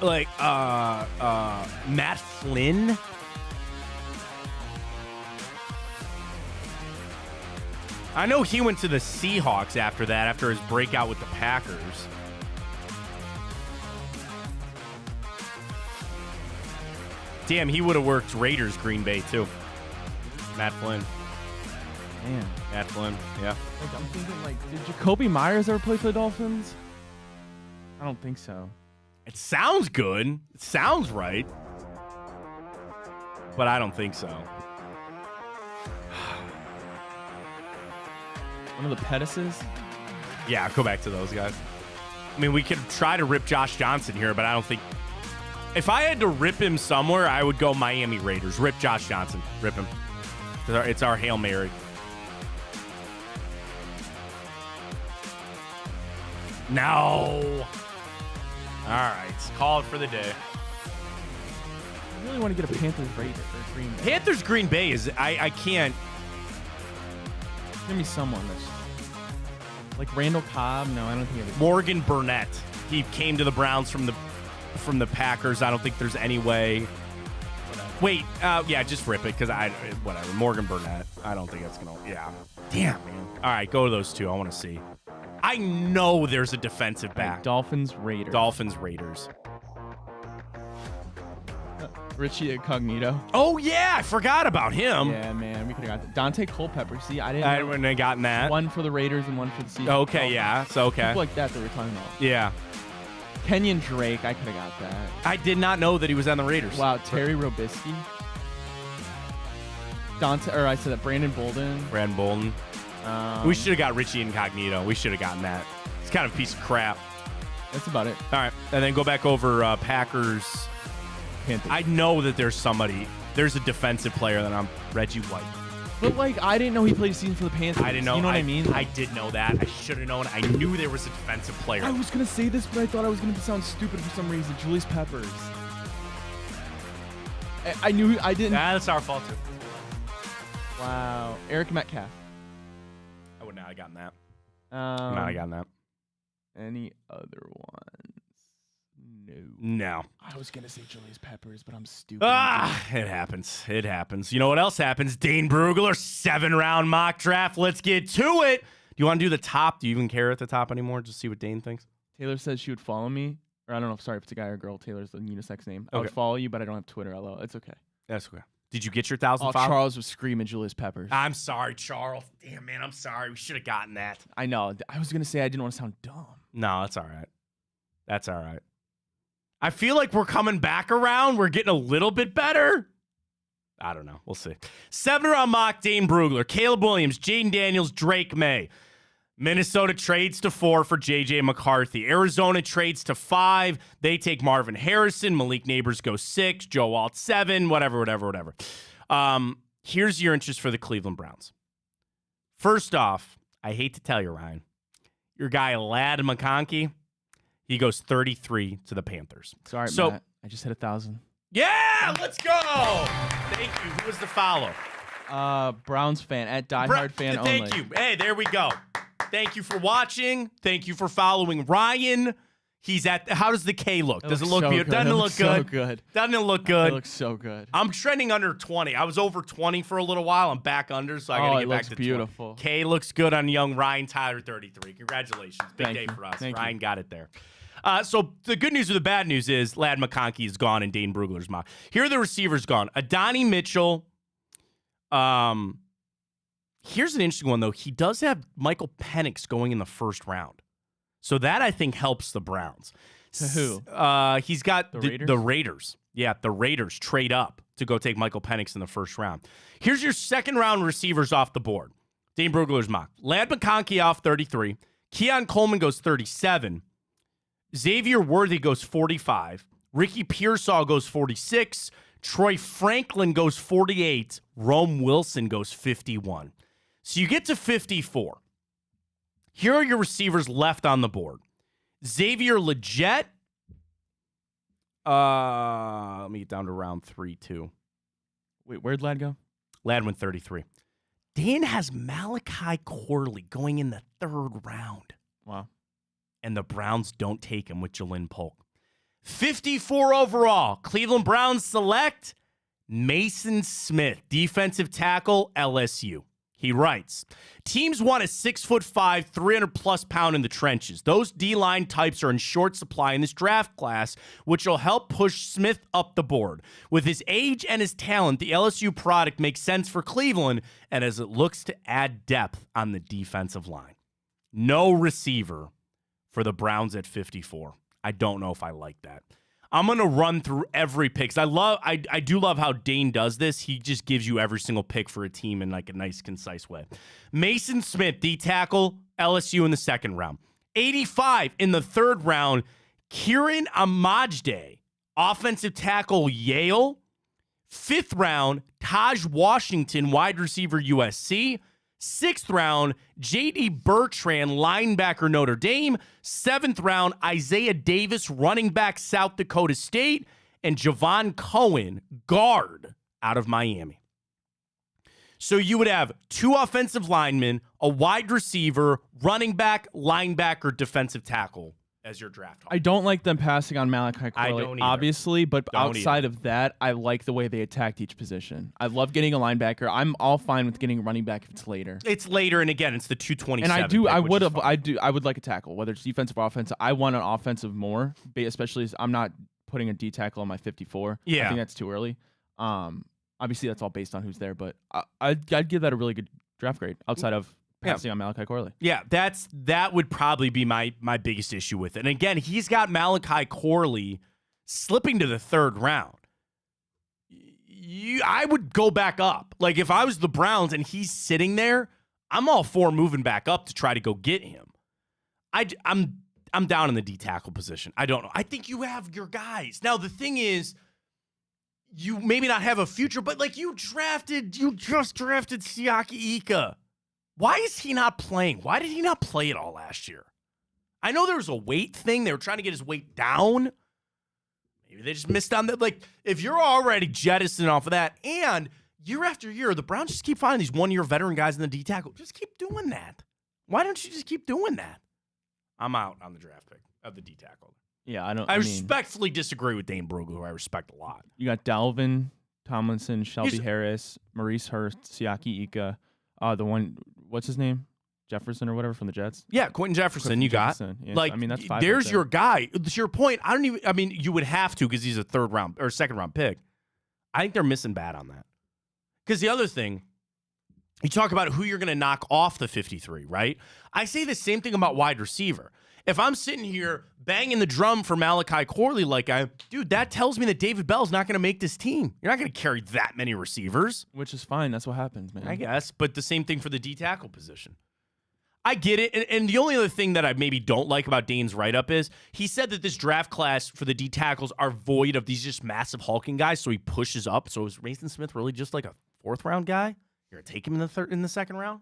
Flynn? I know he went to the Seahawks after that, after his breakout with the Packers. Damn, he would have worked Raiders Green Bay too. Matt Flynn. Man. Matt Flynn, yeah. Like, I'm thinking, did Jacoby Myers ever play for the Dolphins? I don't think so. It sounds good. It sounds right. But I don't think so. One of the Pettises? Yeah, go back to those guys. I mean, we could try to rip Josh Johnson here, but I don't think... If I had to rip him somewhere, I would go Miami Raiders. Rip Josh Johnson. Rip him. It's our Hail Mary. No. All right. Call it for the day. I really want to get a Panthers Raider or Green Bay. Panthers Green Bay is... I can't... Give me someone that's... Like Randall Cobb? No, I don't think it is. Morgan Burnett. He came to the Browns from the Packers. I don't think there's any way. Whatever. Wait, yeah, just rip it because whatever. Morgan Burnett. I don't think that's gonna. Yeah. Damn, man. All right, go to those two. I want to see. I know there's a defensive back. Dolphins Raiders. Dolphins Raiders. Richie Incognito. Oh, yeah. I forgot about him. Yeah, man. We could have got that. Dante Culpepper. See, I wouldn't have gotten that. One for the Raiders and one for the Seahawks. Okay, yeah. So, okay. People like that we're talking about. Yeah. Kenyon Drake. I could have got that. I did not know that he was on the Raiders. Wow. Terry Robisky. I said that. Brandon Bolden. We should have got Richie Incognito. We should have gotten that. It's kind of a piece of crap. That's about it. All right. And then go back over Packers. Panthers. I know that there's somebody. There's a defensive player that I'm Reggie White. But, like, I didn't know he played a season for the Panthers. I didn't know. You know what I mean? I did know that. I should have known. I knew there was a defensive player. I was going to say this, but I thought I was going to sound stupid for some reason. Julius Peppers. I knew I didn't. That's our fault, too. Wow. Eric Metcalf. I would not have gotten that. Any other ones? No. I was going to say Julius Peppers, but I'm stupid. It happens. It happens. You know what else happens? Dane Brugler, 7-round mock draft. Let's get to it. Do you want to do the top? Do you even care at the top anymore? Just see what Dane thinks. Taylor says she would follow me. Or I don't know. Sorry if it's a guy or a girl. Taylor's the unisex name. I Okay. would follow you, but I don't have Twitter. LOL. It's okay. That's okay. Did you get your 1,000 Oh, followers? Charles was screaming Julius Peppers. I'm sorry, Charles. Damn, man, I'm sorry. We should have gotten that. I know. I was going to say I didn't want to sound dumb. No, that's all right. That's all right. I feel like we're coming back around. We're getting a little bit better. I don't know. We'll see. 7-round mock, Dane Brugler, Caleb Williams, Jaden Daniels, Drake May. Minnesota trades to 4 for J.J. McCarthy. Arizona trades to 5. They take Marvin Harrison. Malik Neighbors goes 6. Joe Alt 7. Whatever. Here's your interest for the Cleveland Browns. First off, I hate to tell you, Ryan, your guy Ladd McConkey, he goes 33 to the Panthers. Sorry, Matt. I just hit 1,000. Yeah, let's go. Thank you. Who was the follow? Browns fan at diehard fan only. Thank you. Hey, there we go. Thank you for watching. Thank you for following Ryan. He's at. How does the K look? Does it look beautiful? Doesn't it look good? So good. Doesn't it look good? It looks so good. I'm trending under 20. I was over 20 for a little while. I'm back under, so I got to get back to 20. Beautiful. K looks good on young Ryan Tyler, 33. Congratulations. Big Thank day you. for us. Thank Ryan you. got it there. So the good news or the bad news is Ladd McConkey is gone and Dane Brugler's mock. Here are the receivers gone. Adonai Mitchell. Here's an interesting one, though. He does have Michael Penix going in the first round. So that, I think, helps the Browns. To who? He's got Raiders? The Raiders. Yeah, the Raiders trade up to go take Michael Penix in the first round. Here's your second-round receivers off the board. Dane Brugler's mock. Ladd McConkey off 33. Keon Coleman goes 37. Xavier Worthy goes 45. Ricky Pearsall goes 46. Troy Franklin goes 48. Rome Wilson goes 51. So you get to 54. Here are your receivers left on the board. Xavier Legette. Let me get down to round 3, too. Wait, where'd Ladd go? Ladd went 33. Dan has Malachi Corley going in the 3rd round. Wow. And the Browns don't take him with Jalen Polk. 54 overall. Cleveland Browns select Mason Smith, defensive tackle, LSU. He writes, teams want a 6'5", 300-plus pound in the trenches. Those D-line types are in short supply in this draft class, which will help push Smith up the board. With his age and his talent, the LSU product makes sense for Cleveland, and as it looks to add depth on the defensive line. No receiver for the Browns at 54. I don't know if I like that. I'm going to run through every pick. I do love how Dane does this. He just gives you every single pick for a team in like a nice, concise way. Mason Smith, D tackle, LSU in the 2nd round. 85 in the 3rd round, Kieran Amajde, offensive tackle, Yale. 5th round, Taj Washington, wide receiver, USC. 6th round, J.D. Bertrand, linebacker, Notre Dame. 7th round, Isaiah Davis, running back, South Dakota State. And Javon Cohen, guard, out of Miami. So you would have 2 offensive linemen, a wide receiver, running back, linebacker, defensive tackle as your draft haul. I don't like them passing on Malachi I Corley, don't either. obviously, but Don't outside of that, I like the way they attacked each position. I love getting a linebacker. I'm all fine with getting a running back if it's later. It's later, and again, it's the 227. And pick, I would like a tackle, whether it's defensive or offensive. I want an offensive more, especially as I'm not putting a D tackle on my 54. Yeah. I think that's too early. Obviously, that's all based on who's there, but I'd give that a really good draft grade outside of passing on Malachi Corley. Yeah, that would probably be my biggest issue with it. And again, he's got Malachi Corley slipping to the 3rd round. I would go back up. Like, if I was the Browns and he's sitting there, I'm all for moving back up to try to go get him. I'm down in the D tackle position. I don't know. I think you have your guys. Now, the thing is, you maybe not have a future, but like you just drafted Siaki Ika. Why is he not playing? Why did he not play at all last year? I know there was a weight thing. They were trying to get his weight down. Maybe they just missed on that. Like, if you're already jettisoning off of that, and year after year, the Browns just keep finding these 1-year veteran guys in the D tackle. Just keep doing that. Why don't you just keep doing that? I'm out on the draft pick of the D tackle. Yeah, I respectfully disagree with Dane Brugler, who I respect a lot. You got Dalvin Tomlinson, Shelby Harris, Maurice Hurst, Siaki Ika, the one, what's his name? Jefferson or whatever from the Jets? Yeah, Quentin Jefferson, Yeah, like, I mean, that's 5. There's your guy. To your point, you would have to because he's a 3rd round or 2nd round pick. I think they're missing bad on that. Because the other thing, you talk about who you're going to knock off the 53, right? I say the same thing about wide receiver. If I'm sitting here banging the drum for Malachi Corley dude, that tells me that David Bell's not going to make this team. You're not going to carry that many receivers. Which is fine. That's what happens, man. I guess. But the same thing for the D tackle position. I get it. And the only other thing that I maybe don't like about Dane's write-up is he said that this draft class for the D tackles are void of these just massive hulking guys, so he pushes up. So is Mason Smith really just like a 4th round guy? You're going to take him in the 2nd round?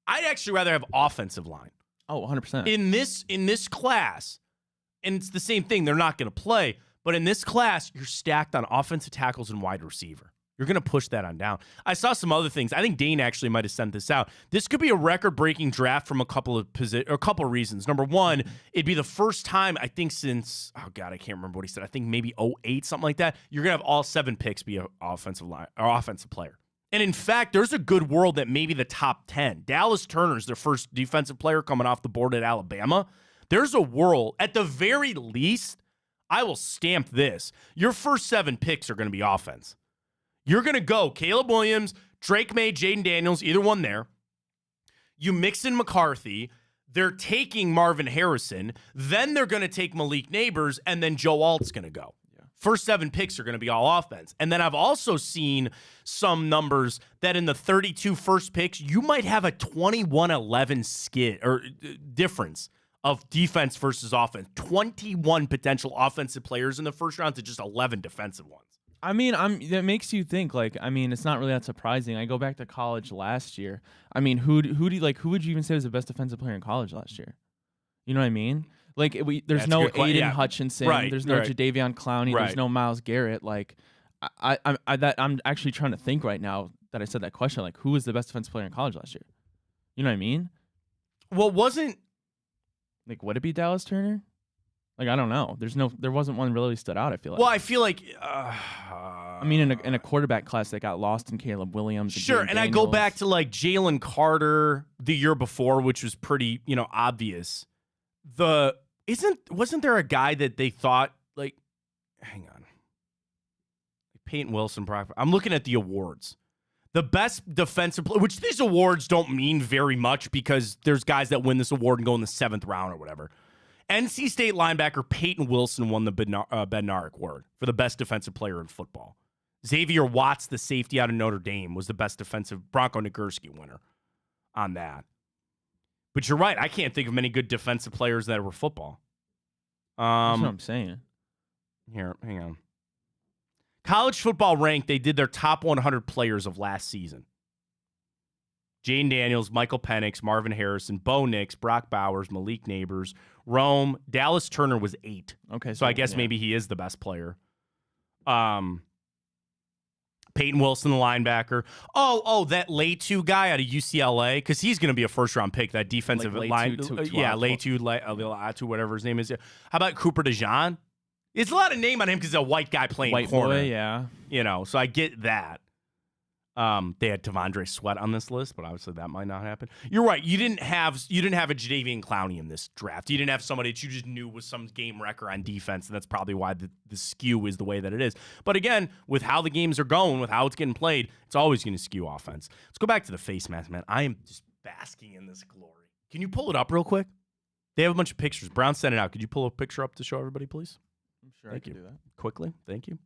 I'd actually rather have offensive line. Oh, 100%. In this class, and it's the same thing, they're not going to play, but in this class, you're stacked on offensive tackles and wide receiver. You're going to push that on down. I saw some other things. I think Dane actually might have sent this out. This could be a record-breaking draft from a couple of reasons. Number one, it'd be the first time, I think, since, oh God, I can't remember what he said. I think maybe 2008, something like that. You're going to have all 7 picks be an offensive line or offensive player. And in fact, there's a good world that maybe the top 10. Dallas Turner's their first defensive player coming off the board at Alabama. There's a world, at the very least, I will stamp this. Your first 7 picks are going to be offense. You're going to go Caleb Williams, Drake May, Jaden Daniels, either one there. You mix in McCarthy. They're taking Marvin Harrison. Then they're going to take Malik Neighbors, and then Joe Alt's going to go. First 7 picks are going to be all offense. And then I've also seen some numbers that in the 32 first picks, you might have a 21-11 skid or difference of defense versus offense. 21 potential offensive players in the first round to just 11 defensive ones. I mean, that makes you think. It's not really that surprising. I go back to college last year. I mean, who would you even say was the best defensive player in college last year? You know what I mean? There's no Aiden Hutchinson. Right, there's no Jadeveon Clowney. Right. There's no Myles Garrett. I'm actually trying to think right now that I said that question. Like, who was the best defensive player in college last year? You know what I mean? Well, would it be Dallas Turner? I don't know. There wasn't one really stood out. I feel like. Well, I feel like. in a quarterback class that got lost in Caleb Williams. Sure, and I go back to Jalen Carter the year before, which was pretty obvious. Wasn't there a guy that they thought hang on, Peyton Wilson? I'm looking at the awards. The best defensive player, which these awards don't mean very much because there's guys that win this award and go in the 7th round or whatever. NC State linebacker Peyton Wilson won the Bednarik Award for the best defensive player in football. Xavier Watts, the safety out of Notre Dame, was the best defensive Bronco Nagurski winner on that. But you're right. I can't think of many good defensive players that were football. That's what I'm saying. Here, hang on. College Football Ranked, they did their top 100 players of last season. Jane Daniels, Michael Penix, Marvin Harrison, Bo Nix, Brock Bowers, Malik Neighbors, Rome. Dallas Turner was 8. Okay, so I guess maybe he is the best player. Peyton Wilson, the linebacker. Oh, that Latu guy out of UCLA, because he's going to be a first-round pick, that defensive line. Latu, whatever his name is. How about Cooper DeJean? It's a lot of name on him because he's a white guy playing white corner. Boy, yeah. So I get that. They had Tavondre Sweat on this list, but obviously that might not happen. You're right. You didn't have a Jadeveon Clowney in this draft. You didn't have somebody that you just knew was some game wrecker on defense, and that's probably why the skew is the way that it is. But again, with how the games are going, with how it's getting played, it's always going to skew offense. Let's go back to the face mask, man. I am just basking in this glory. Can you pull it up real quick? They have a bunch of pictures. Brown sent it out. Could you pull a picture up to show everybody, please? I'm sure Thank I can you. do that. Quickly. Thank you.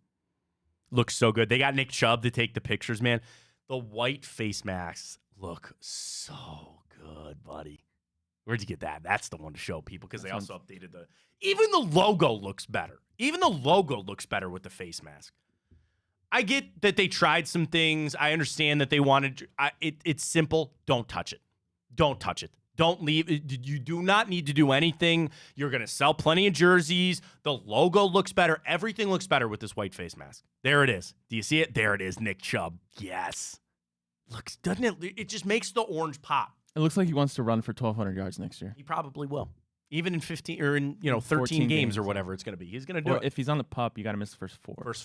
Looks so good. They got Nick Chubb to take the pictures, man. The white face masks look so good, buddy. Where'd you get that? That's the one to show people because they also updated even the logo looks better. Even the logo looks better with the face mask. I get that they tried some things. I understand that they wanted it's simple. Don't touch it. Don't touch it. Don't leave. You do not need to do anything. You're going to sell plenty of jerseys. The logo looks better. Everything looks better with this white face mask. There it is. Do you see it? There it is, Nick Chubb. Yes. Looks, doesn't it? It just makes the orange pop. It looks like he wants to run for 1,200 yards next year. He probably will. Even in 15 or in 13 games or whatever it's going to be. He's going to do it. If he's on the pup, you got to miss the first four. First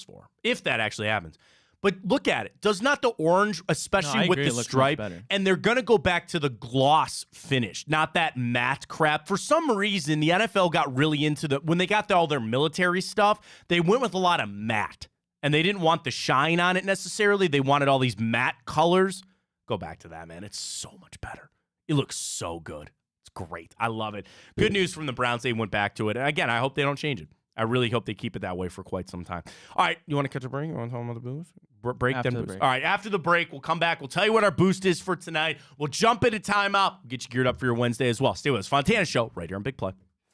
four. If that actually happens. But look at it. Does not the orange, especially with the stripe, and they're going to go back to the gloss finish, not that matte crap. For some reason, the NFL got really into when they got all their military stuff, they went with a lot of matte, and they didn't want the shine on it necessarily. They wanted all these matte colors. Go back to that, man. It's so much better. It looks so good. It's great. I love it. Good news from the Browns. They went back to it. And again, I hope they don't change it. I really hope they keep it that way for quite some time. All right, you want to catch a break? You want to talk about the boost? Break, then boost. All right, after the break, we'll come back. We'll tell you what our boost is for tonight. We'll jump into timeout. We'll get you geared up for your Wednesday as well. Stay with us. Fontana Show right here on Big Play.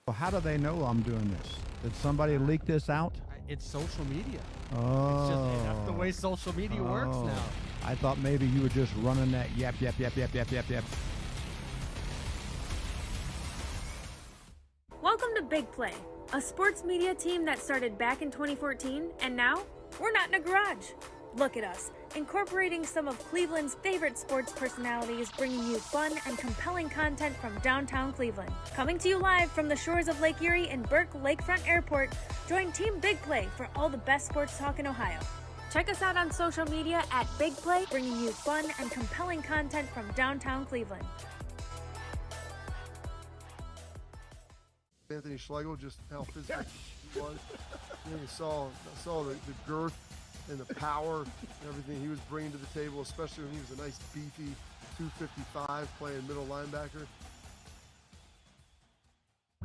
Well, how do they know I'm doing this? Did somebody leak this out? It's social media. Oh. It's just that's the way social media works now. I thought maybe you were just running that yep. Welcome to Big Play, a sports media team that started back in 2014, and now we're not in a garage. Look at us, incorporating some of Cleveland's favorite sports personalities, bringing you fun and compelling content from downtown Cleveland. Coming to you live from the shores of Lake Erie and Burke Lakefront Airport, join Team Big Play for all the best sports talk in Ohio. Check us out on social media at Big Play, bringing you fun and compelling content from downtown Cleveland. Anthony Schlegel, just how physical he was. You saw the girth and the power and everything he was bringing to the table, especially when he was a nice beefy 255 playing middle linebacker.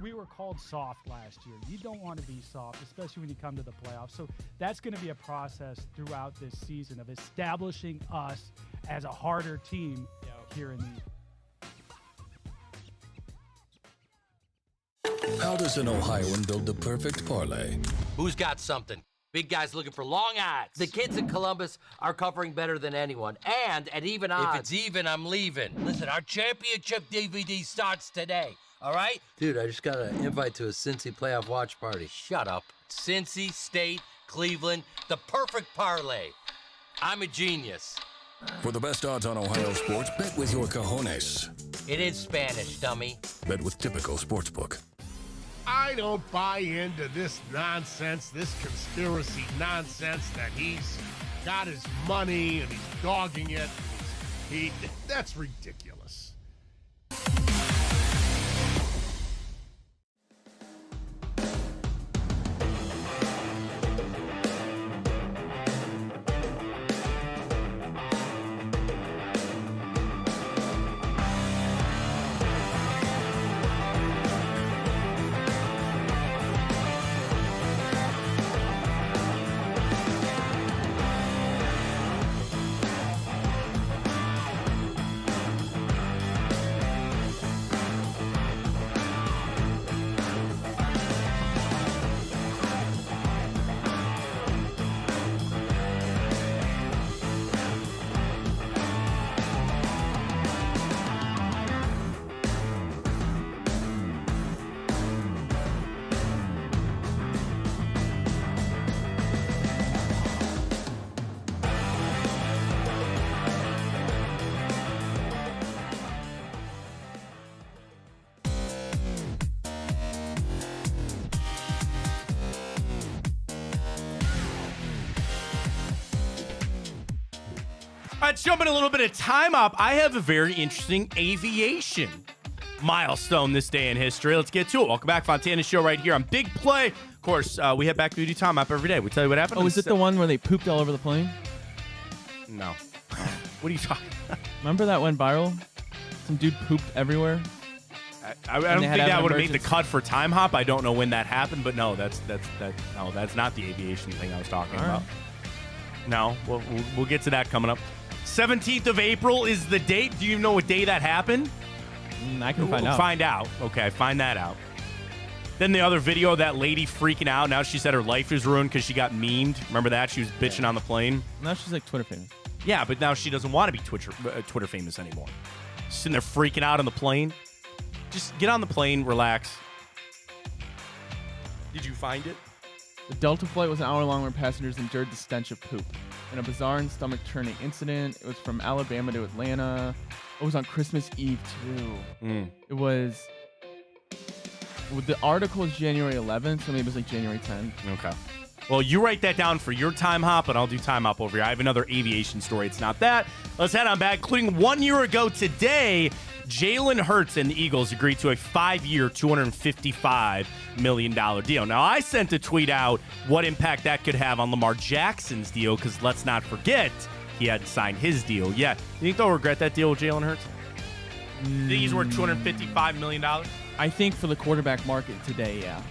We were called soft last year. You don't want to be soft, especially when you come to the playoffs. So that's going to be a process throughout this season of establishing us as a harder team here in the How does an Ohioan build the perfect parlay? Who's got something? Big guys looking for long odds. The kids in Columbus are covering better than anyone. And at even odds. If it's even, I'm leaving. Listen, our championship DVD starts today. All right? Dude, I just got an invite to a Cincy playoff watch party. Shut up. Cincy, State, Cleveland, the perfect parlay. I'm a genius. For the best odds on Ohio sports, bet with your cojones. It is Spanish, dummy. Bet with Typical Sportsbook. I don't buy into this nonsense, this conspiracy nonsense that he's got his money and he's dogging it. That's ridiculous. Let's jump in a little bit of time up. I have a very interesting aviation milestone this day in history. Let's get to it. Welcome back, Fontana Show right here on Big Play. Of course, we head back to do time up every day. We tell you what happened. Oh, is it the one where they pooped all over the plane? No. What are you talking about? Remember that went viral? Some dude pooped everywhere. I don't think that would have made the cut for time hop. I don't know when that happened, but no, that's not the aviation thing I was talking about. No, we'll get to that coming up. 17th of April is the date. Do you know what day that happened? I can find out. Find out. Okay, find that out. Then the other video of that lady freaking out. Now she said her life is ruined because she got memed. Remember that? She was bitching on the plane. Now she's like Twitter famous. Yeah, but now she doesn't want to be Twitter famous anymore. Sitting there freaking out on the plane. Just get on the plane, relax. Did you find it? The Delta flight was an hour long where passengers endured the stench of poop. In a bizarre and stomach-turning incident, it was from Alabama to Atlanta. It was on Christmas Eve, too. It was... The article is January 11th, so maybe it was like January 10th. Okay. Well, you write that down for your time hop, and I'll do time hop over here. I have another aviation story. It's not that. Let's head on back. Including 1 year ago today, Jalen Hurts and the Eagles agreed to a 5-year, $255 million deal. Now, I sent a tweet out what impact that could have on Lamar Jackson's deal, because let's not forget he hadn't signed his deal yet. You think they'll regret that deal with Jalen Hurts? Think he's worth $255 million? I think for the quarterback market today, yeah.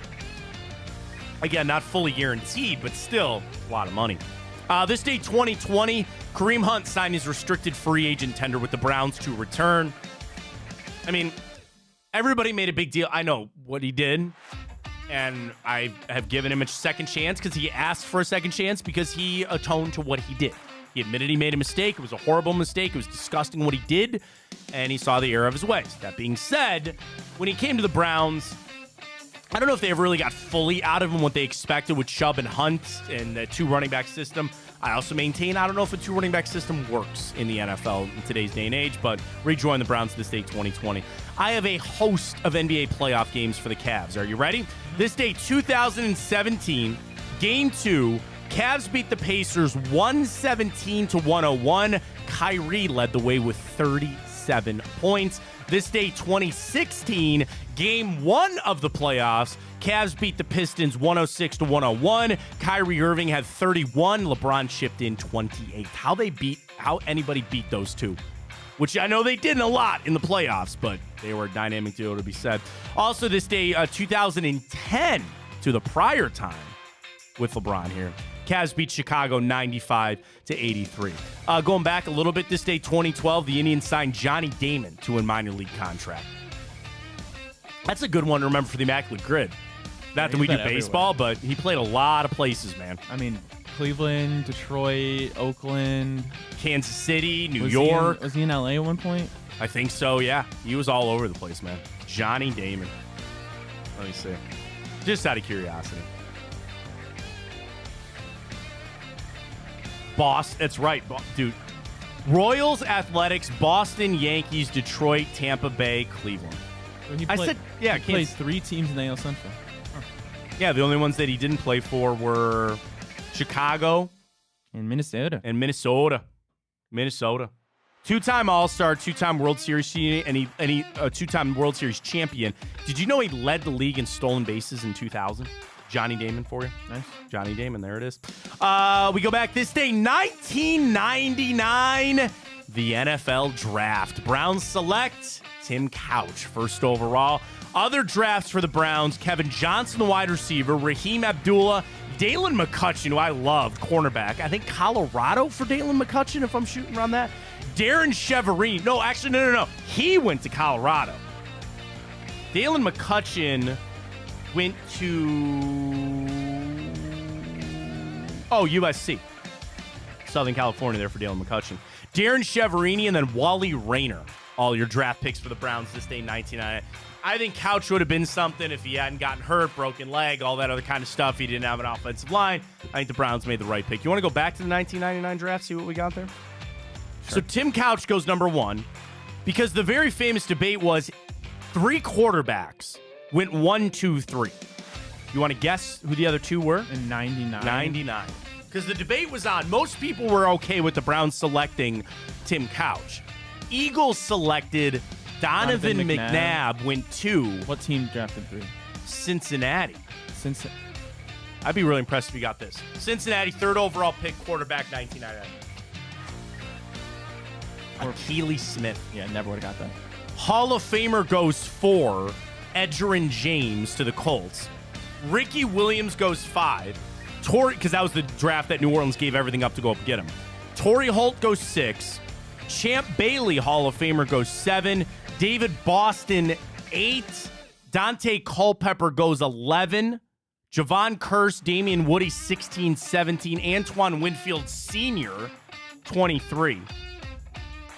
Again, not fully guaranteed, but still a lot of money. This day, 2020, Kareem Hunt signed his restricted free agent tender with the Browns to return. I mean, everybody made a big deal. I know what he did, and I have given him a second chance because he asked for a second chance because he atoned to what he did. He admitted he made a mistake. It was a horrible mistake. It was disgusting what he did, and he saw the error of his ways. That being said, when he came to the Browns, I don't know if they ever really got fully out of him what they expected with Chubb and Hunt and the two running back system. I also maintain I don't know if a two running back system works in the NFL in today's day and age, but rejoin the Browns this day 2020. I have a host of NBA playoff games for the Cavs. Are you ready? This day 2017, Game 2, Cavs beat the Pacers 117-101. Kyrie led the way with 37 points. This day, 2016, Game 1 of the playoffs, Cavs beat the Pistons 106-101. Kyrie Irving had 31. LeBron chipped in 28. How anybody beat those two? Which I know they didn't a lot in the playoffs, but they were a dynamic duo to be said. Also, this day, 2010, to the prior time with LeBron here. Cavs beat Chicago 95-83. Going back a little bit, this day, 2012, the Indians signed Johnny Damon to a minor league contract. That's a good one to remember for the Immaculate Grid. Not that we do baseball, but he played a lot of places, man. I mean, Cleveland, Detroit, Oakland, Kansas City, New York. Was he in LA at one point? I think so, yeah. He was all over the place, man. Johnny Damon. Let me see. Just out of curiosity. That's right, dude. Royals, Athletics, Boston, Yankees, Detroit, Tampa Bay, Cleveland. So he played 3 teams in the AL Central. Huh. Yeah, the only ones that he didn't play for were Chicago and Minnesota. Minnesota. 2-time All-Star, 2-time World Series champion, and he 2-time World Series champion. Did you know he led the league in stolen bases in 2000? Johnny Damon for you. Nice. Johnny Damon, there it is. We go back this day, 1999, the NFL Draft. Browns select Tim Couch, first overall. Other drafts for the Browns, Kevin Johnson, the wide receiver, Raheem Abdullah, Dalen McCutcheon, who I loved, cornerback. I think Colorado for Dalen McCutcheon, if I'm shooting around that. Darren Cheverine. No. He went to Colorado. Dalen McCutcheon went to USC. Southern California there for Dalen McCutcheon. Darren Cheverini and then Wally Rayner. All your draft picks for the Browns this day, 1999. I think Couch would have been something if he hadn't gotten hurt, broken leg, all that other kind of stuff. He didn't have an offensive line. I think the Browns made the right pick. You want to go back to the 1999 draft, see what we got there? Sure. So Tim Couch goes number 1 because the very famous debate was 3 quarterbacks went 1, 2, 3. You want to guess who the other 2 were? In 99. 99. because the debate was on. Most people were okay with the Browns selecting Tim Couch. Eagles selected Donovan McNabb, went 2. What team drafted 3? Cincinnati. I'd be really impressed if you got this. Cincinnati, 3rd overall pick, quarterback, 1999. Keely Smith. Yeah, never would have got that. Hall of Famer goes 4. Edgerrin James to the Colts. Ricky Williams goes 5. Because that was the draft that New Orleans gave everything up to go up and get him. Torrey Holt goes 6. Champ Bailey, Hall of Famer, goes 7. David Boston, 8. Dante Culpepper goes 11. Javon Curse, Damian Woody, 16, 17. Antoine Winfield Sr., 23.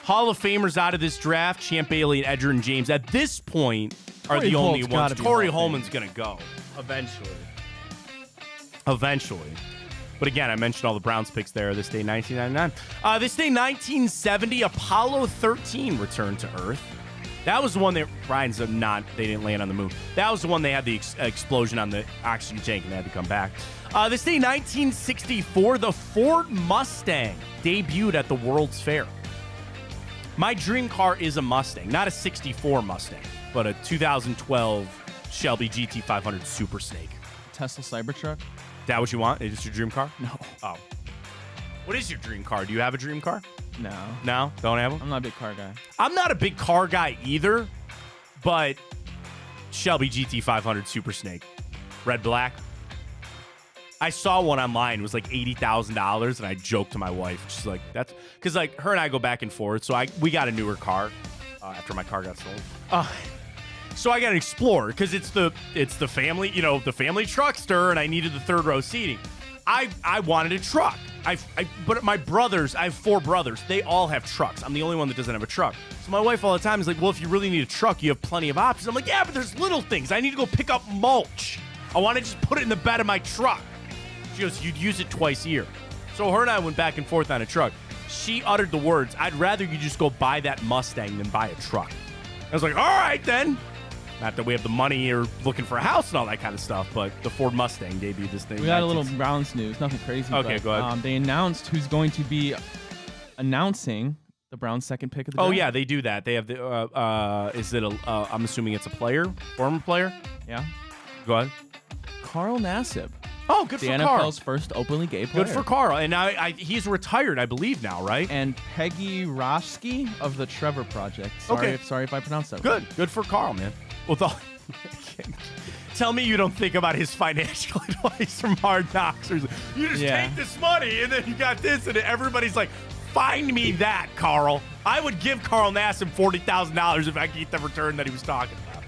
Hall of Famers out of this draft, Champ Bailey and Edgerrin James, at this point, are the only ones. Torrey Holman's going to go eventually. But again, I mentioned all the Browns picks there. This day, 1999. This day, 1970, Apollo 13 returned to Earth. That was the one that Ryan's not. They didn't land on the moon. That was the one they had the explosion on the oxygen tank and they had to come back. This day, 1964, the Ford Mustang debuted at the World's Fair. My dream car is a Mustang, not a 64 Mustang, but a 2012 Shelby GT500 Super Snake. Tesla Cybertruck. Is that what you want? Is this your dream car? No. Oh. What is your dream car? Do you have a dream car? No. No? Don't have one? I'm not a big car guy. I'm not a big car guy either, but Shelby GT500 Super Snake. Red black. I saw one online. It was like $80,000, and I joked to my wife. She's like, "That's because like her and I go back and forth." So we got a newer car after my car got sold. So I got an Explorer because it's the family, the family truckster, and I needed the 3rd row seating. I wanted a truck. But my brothers, I have 4 brothers. They all have trucks. I'm the only one that doesn't have a truck. So my wife all the time is like, "Well, if you really need a truck, you have plenty of options." I'm like, "Yeah, but there's little things. I need to go pick up mulch. I want to just put it in the bed of my truck." She goes, "You'd use it twice a year." So her and I went back and forth on a truck. She uttered the words, "I'd rather you just go buy that Mustang than buy a truck." I was like, "All right, then." Not that we have the money or looking for a house and all that kind of stuff, but the Ford Mustang debuted this thing. We got a little Browns news, nothing crazy. Okay, go ahead. They announced who's going to be announcing the Browns' 2nd pick of the draft. Oh yeah, they do that. They have the. Is it a? I'm assuming it's a player, former player. Yeah. Go ahead. Carl Nassib. Oh, good for Carl. The NFL's first openly gay player. Good for Carl. And now he's retired, I believe now, right? And Peggy Roshke of the Trevor Project. Sorry if I pronounced that wrong. Good for Carl, man. Well, tell me you don't think about his financial advice from Hard Knocks. You just take this money, and then you got this, and everybody's like, "Find me that, Carl." I would give Carl Nassib $40,000 if I could get the return that he was talking about.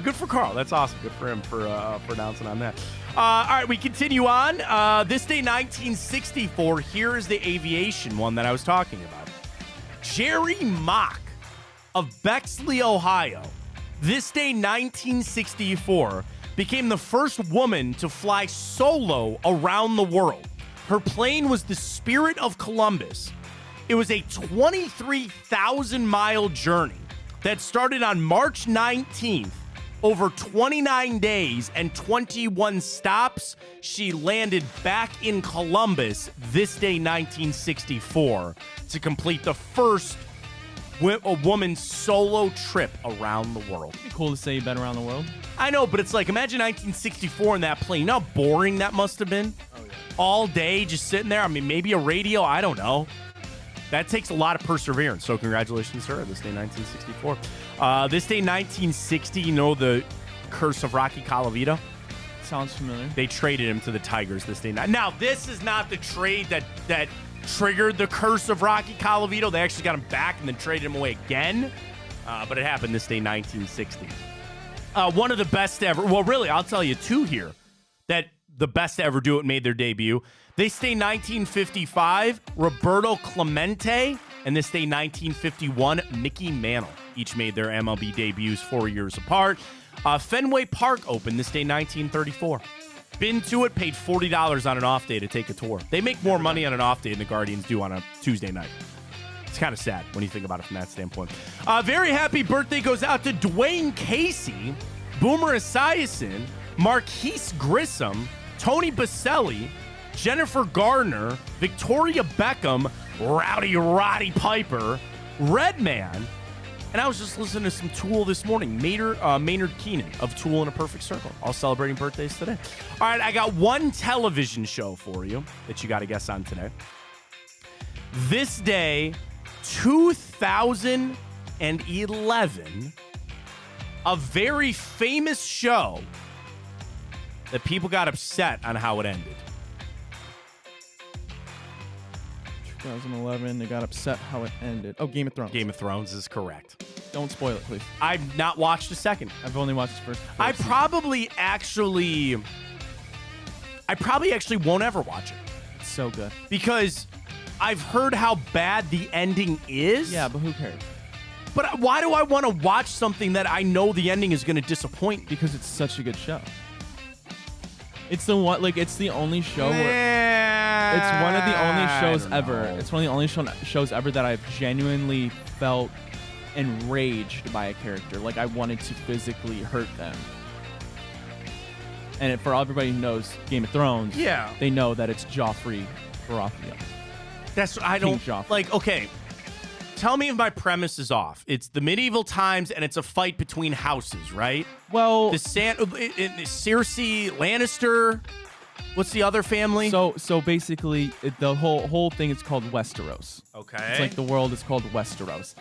Good for Carl. That's awesome. Good for him for announcing on that. All right, we continue on. This day, 1964. Here is the aviation one that I was talking about. Jerry Mock of Bexley, Ohio. This day, 1964, became the first woman to fly solo around the world. Her plane was the Spirit of Columbus. It was a 23,000-mile journey that started on March 19th. Over 29 days and 21 stops, she landed back in Columbus this day, 1964, to complete the first woman's solo trip around the world. It'd be cool to say you've been around the world. I know, but it's like, imagine 1964 in that plane. You know how boring that must have been? Oh, yeah. All day just sitting there. I mean, maybe a radio. I don't know. That takes a lot of perseverance. So congratulations to her this day, 1964. This day, 1960, you know the curse of Rocky Colavito? Sounds familiar. They traded him to the Tigers this day. Now, this is not the trade that triggered the curse of Rocky Colavito. They actually got him back and then traded him away again. But it happened this day, 1960. One of the best ever. Well, really, I'll tell you 2 here that the best to ever do it made their debut. This day, 1955, Roberto Clemente. And this day, 1951, Mickey Mantle. Each made their MLB debuts 4 years apart. Fenway Park opened this day, 1934. Been to it, paid $40 on an off day to take a tour. They make more money on an off day than the Guardians do on a Tuesday night. It's kind of sad when you think about it from that standpoint. Very happy birthday goes out to Dwayne Casey, Boomer Esiason, Marquise Grissom, Tony Baselli, Jennifer Garner, Victoria Beckham, Rowdy Roddy Piper, Redman, and I was just listening to some Tool this morning. Maynard Keenan of Tool in a Perfect Circle, all celebrating birthdays today. All right, I got one television show for you that you got to guess on today. This day, 2011, a very famous show that people got upset on how it ended. 2011, they got upset how it ended. Oh, Game of Thrones. Game of Thrones is correct. Don't spoil it, please. I've not watched a second. I've only watched the first. I probably actually won't ever watch it. It's so good. Because I've heard how bad the ending is. Yeah, but who cares? But why do I want to watch something that I know the ending is going to disappoint me? Because it's such a good show. It's the one, like, it's the only show where it's one of the only shows ever. It's one of the only shows ever that I've genuinely felt enraged by a character. Like, I wanted to physically hurt them. And for everybody who knows Game of Thrones, yeah, they know that it's Joffrey Baratheon. That's I don't like. Okay, tell me if my premise is off. It's the medieval times, and it's a fight between houses, right? Well, Cersei Lannister. What's the other family? So basically, the whole thing is called Westeros. Okay, it's like the world is called Westeros,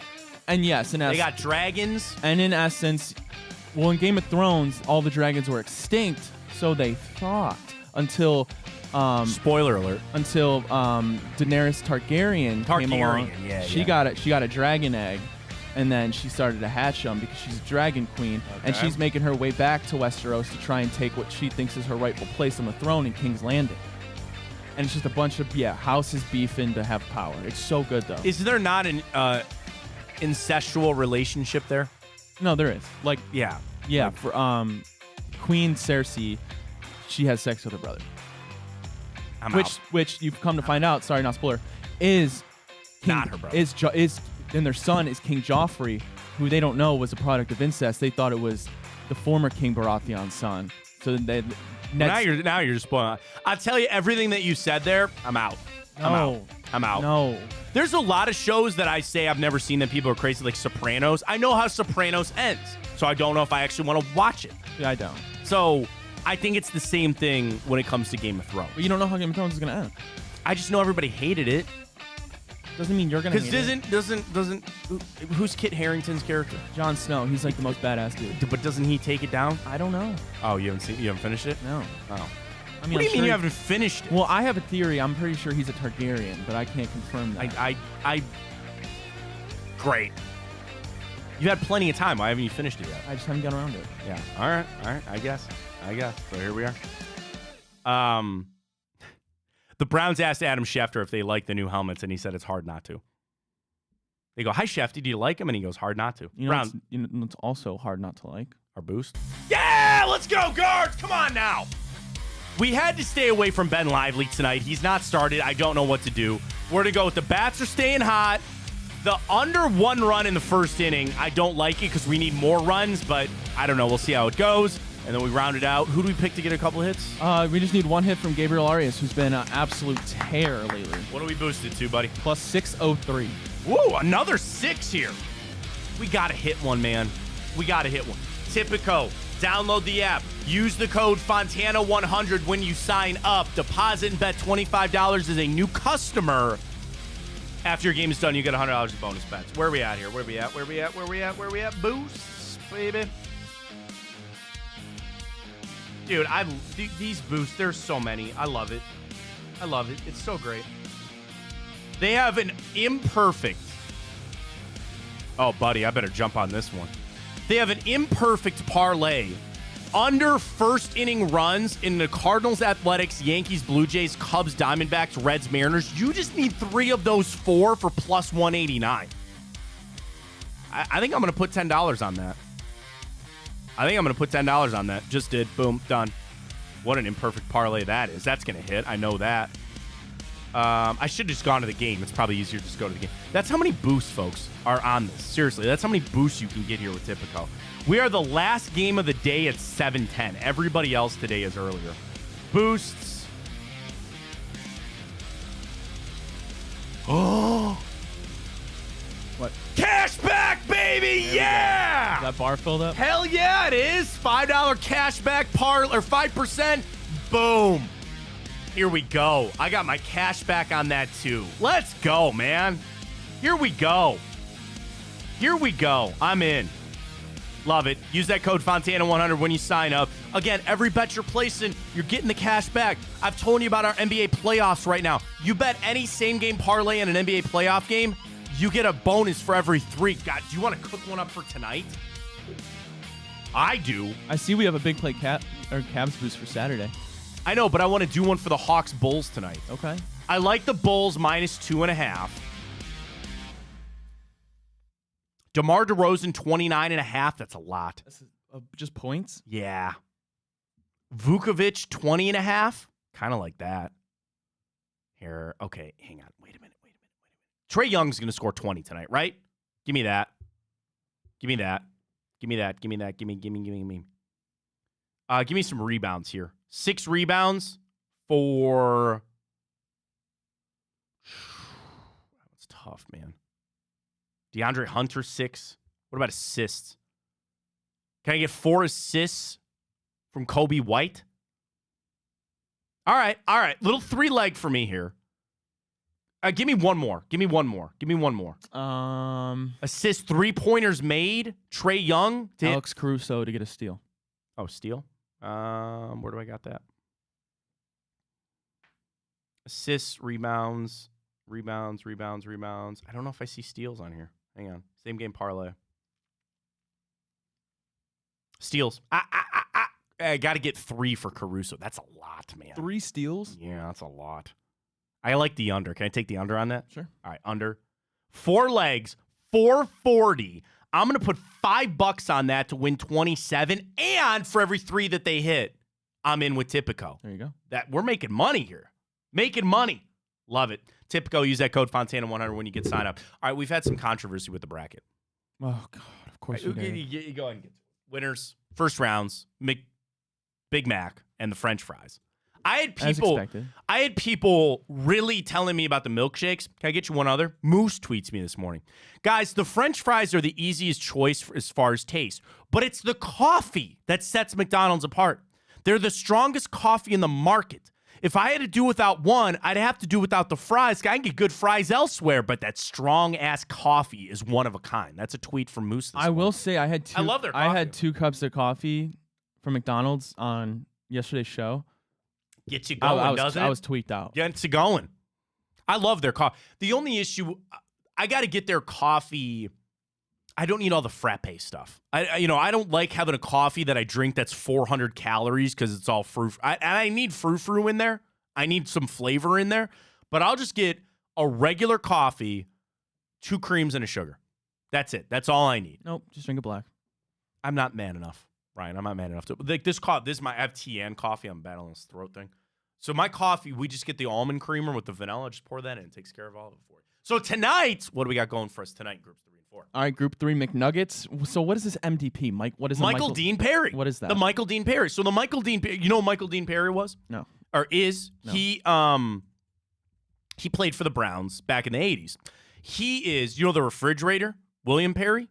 and yes, in they got dragons. And in essence, well, in Game of Thrones, all the dragons were extinct, so they thought until. Spoiler alert. Until Daenerys Targaryen came along, she got a dragon egg, and then she started to hatch them because she's a dragon queen, and she's making her way back to Westeros to try and take what she thinks is her rightful place on the throne in King's Landing. And it's just a bunch of houses beefing to have power. It's so good though. Is there not an incestual relationship there? No, there is. Like yeah. For Queen Cersei, she has sex with her brother. Which you've come to find out, sorry, not spoiler, is not her brother. And their son is King Joffrey, who they don't know was a product of incest. They thought it was the former King Baratheon's son. So now you're just spoiling. I'll tell you everything that you said there. I'm out. I'm out. No. There's a lot of shows that I say I've never seen that people are crazy, like Sopranos. I know how Sopranos ends, so I don't know if I actually want to watch it. Yeah, I don't. So I think it's the same thing when it comes to Game of Thrones. But you don't know how Game of Thrones is going to end. I just know everybody hated it. Doesn't mean you're going to hate it. Doesn't who's Kit Harington's character? Jon Snow. He's like the most badass dude. But doesn't he take it down? I don't know. Oh, you haven't finished it? No. Oh. I mean, what do you mean you haven't finished it? Well, I have a theory. I'm pretty sure he's a Targaryen, but I can't confirm that. Great. You had plenty of time. Why haven't you finished it yet? I just haven't gotten around to it. Yeah. All right. I guess. So here we are. The Browns asked Adam Schefter if they like the new helmets, and he said it's hard not to. They go, "Hi, Schefter, do you like them?" And he goes, "Hard not to." It's also hard not to like. Our boost. Yeah, let's go, guards. Come on now. We had to stay away from Ben Lively tonight. He's not started. I don't know what to do. We're to go with the bats are staying hot. The under 1 run in the first inning, I don't like it because we need more runs, but I don't know. We'll see how it goes. And then we round it out. Who do we pick to get a couple hits? We just need 1 hit from Gabriel Arias, who's been an absolute tear lately. What are we boosted to, buddy? Plus 603. Woo, another 6 here. We got to hit one, man. We got to hit one. Tipico, download the app. Use the code Fontana100 when you sign up. Deposit and bet $25 as a new customer. After your game is done, you get $100 in bonus bets. Where are we at here? Where are we at? Boosts, baby. Dude, these boosts, there's so many. I love it. It's so great. They have an imperfect. Oh, buddy, I better jump on this one. They have an imperfect parlay. Under first inning runs in the Cardinals, Athletics, Yankees, Blue Jays, Cubs, Diamondbacks, Reds, Mariners. You just need 3 of those 4 for plus 189. I think I'm going to put $10 on that. Just did. Boom. Done. What an imperfect parlay that is. That's going to hit. I know that. I should have just gone to the game. It's probably easier to just go to the game. That's how many boosts, folks, are on this. Seriously, that's how many boosts you can get here with Tipico. We are the last game of the day at 7:10. Everybody else today is earlier. Boosts. Oh. What? Cash back, baby! Yeah! Is that bar filled up? Hell yeah, it is. $5 cash back or 5%. Boom. Here we go. I got my cash back on that too. Let's go, man. Here we go. Here we go. I'm in. Love it. Use that code Fontana100 when you sign up. Again, every bet you're placing, you're getting the cash back. I've told you about our NBA playoffs right now. You bet any same-game parlay in an NBA playoff game, you get a bonus for every 3. God, do you want to cook one up for tonight? I do. I see we have a big play Cavs boost for Saturday. I know, but I want to do one for the Hawks Bulls tonight. Okay. I like the Bulls minus 2.5. DeMar DeRozan 29.5. That's a lot. That's just points? Yeah. Vukovic 20.5. Kind of like that. Here. Okay, hang on. Wait a minute. Trae Young's going to score 20 tonight, right? Give me that. Give me that. Give me that. Give me that. Give me. Give me some rebounds here. 6 rebounds for... That's tough, man. DeAndre Hunter, 6. What about assists? Can I get 4 assists from Kobe White? All right. Little 3-leg for me here. Give me one more. Assist, 3-pointers made. Trae Young. Alex Caruso to get a steal. Oh, steal? Where do I got that? Assists, rebounds. I don't know if I see steals on here. Hang on. Same game parlay. Steals. I got to get 3 for Caruso. That's a lot, man. 3 steals? Yeah, that's a lot. I like the under. Can I take the under on that? Sure. All right, under. 4 legs, 440. I'm going to put $5 on that to win 27. And for every 3 that they hit, I'm in with Tipico. There you go. We're making money here. Making money. Love it. Tipico, use that code Fontana100 when you get signed up. All right, we've had some controversy with the bracket. Oh, God. Of course we did. You go ahead and get to it. Winners, first rounds, Big Mac, and the French fries. I had people really telling me about the milkshakes. Can I get you one other? Moose tweets me this morning. Guys, the French fries are the easiest choice as far as taste, but it's the coffee that sets McDonald's apart. They're the strongest coffee in the market. If I had to do without one, I'd have to do without the fries. I can get good fries elsewhere, but that strong-ass coffee is one of a kind. That's a tweet from Moose this morning. will say I love their coffee. I had 2 cups of coffee from McDonald's on yesterday's show. Gets you going, doesn't it? I was tweaked out. Gets you going. I love their coffee. The only issue, I got to get their coffee. I don't need all the frappe stuff. I don't like having a coffee that I drink that's 400 calories because it's all fruit. I need frou-frou in there. I need some flavor in there. But I'll just get a regular coffee, 2 creams, and a sugar. That's it. That's all I need. Nope, just drink it black. I'm not man enough, Ryan. I'm not man enough to like this coffee. This is my FTN coffee. I'm battling this throat thing. So my coffee, we just get the almond creamer with the vanilla. Just pour that in. It takes care of all of it for you. So tonight, what do we got going for us tonight? Groups 3 and 4. All right, Group 3 McNuggets. So what is this MDP, Mike? What is Michael Dean Perry? What is that? The Michael Dean Perry. So the Michael Dean, you know who Michael Dean Perry was? No. Or is? No. He played for the Browns back in the 80s. He is, the refrigerator, William Perry?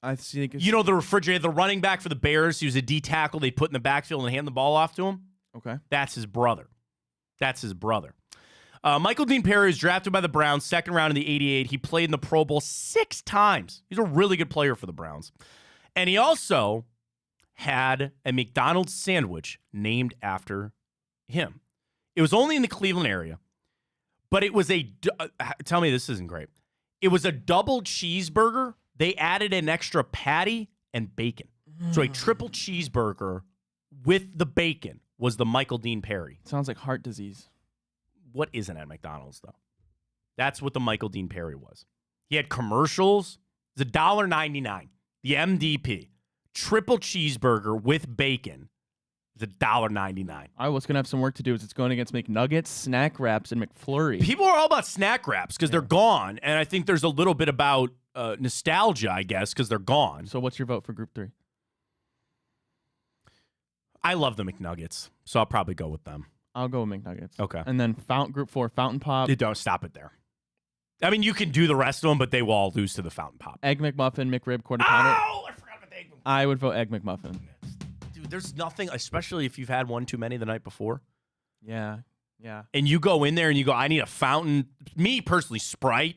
I see. The refrigerator, the running back for the Bears. He was a D tackle they put in the backfield and hand the ball off to him. Okay. That's his brother. Michael Dean Perry was drafted by the Browns, 2nd round in the 88. He played in the Pro Bowl 6 times. He's a really good player for the Browns. And he also had a McDonald's sandwich named after him. It was only in the Cleveland area, but it was tell me this isn't great. It was a double cheeseburger. They added an extra patty and bacon. So a triple cheeseburger with the bacon was the Michael Dean Perry. Sounds like heart disease. What isn't at McDonald's, though? That's what the Michael Dean Perry was. He had commercials. It's $1.99. The MDP. Triple cheeseburger with bacon. It's $1.99. All right, what's going to have some work to do is it's going against McNuggets, Snack Wraps, and McFlurry. People are all about Snack Wraps because they're gone, and I think there's a little bit about nostalgia, I guess, because they're gone. So what's your vote for Group 3? I love the McNuggets, so I'll probably go with them. I'll go with McNuggets. Okay. And then Group 4, Fountain Pop. Don't stop it there. I mean, you can do the rest of them, but they will all lose to the Fountain Pop. Egg McMuffin, McRib, quarter pounder. Oh, I forgot about the Egg McMuffin. I would vote Egg McMuffin. Dude, there's nothing, especially if you've had one too many the night before. Yeah. And you go in there and you go, I need a fountain. Me personally, Sprite,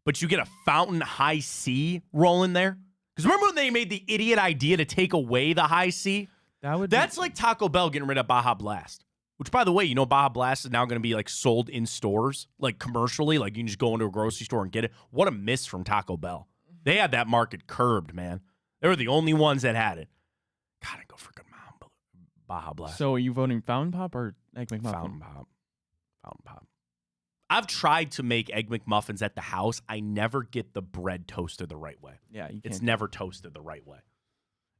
but you get a fountain high C roll in there. Because remember when they made the idiot idea to take away the high C? That's like Taco Bell getting rid of Baja Blast. Which, by the way, Baja Blast is now going to be like sold in stores, like commercially. Like you can just go into a grocery store and get it. What a miss from Taco Bell. They had that market curbed, man. They were the only ones that had it. God, I'd go for good Baja Blast. So are you voting Fountain Pop or Egg McMuffin? Fountain Pop. I've tried to make Egg McMuffins at the house. I never get the bread toasted the right way. Yeah, you can't. It's never toasted the right way.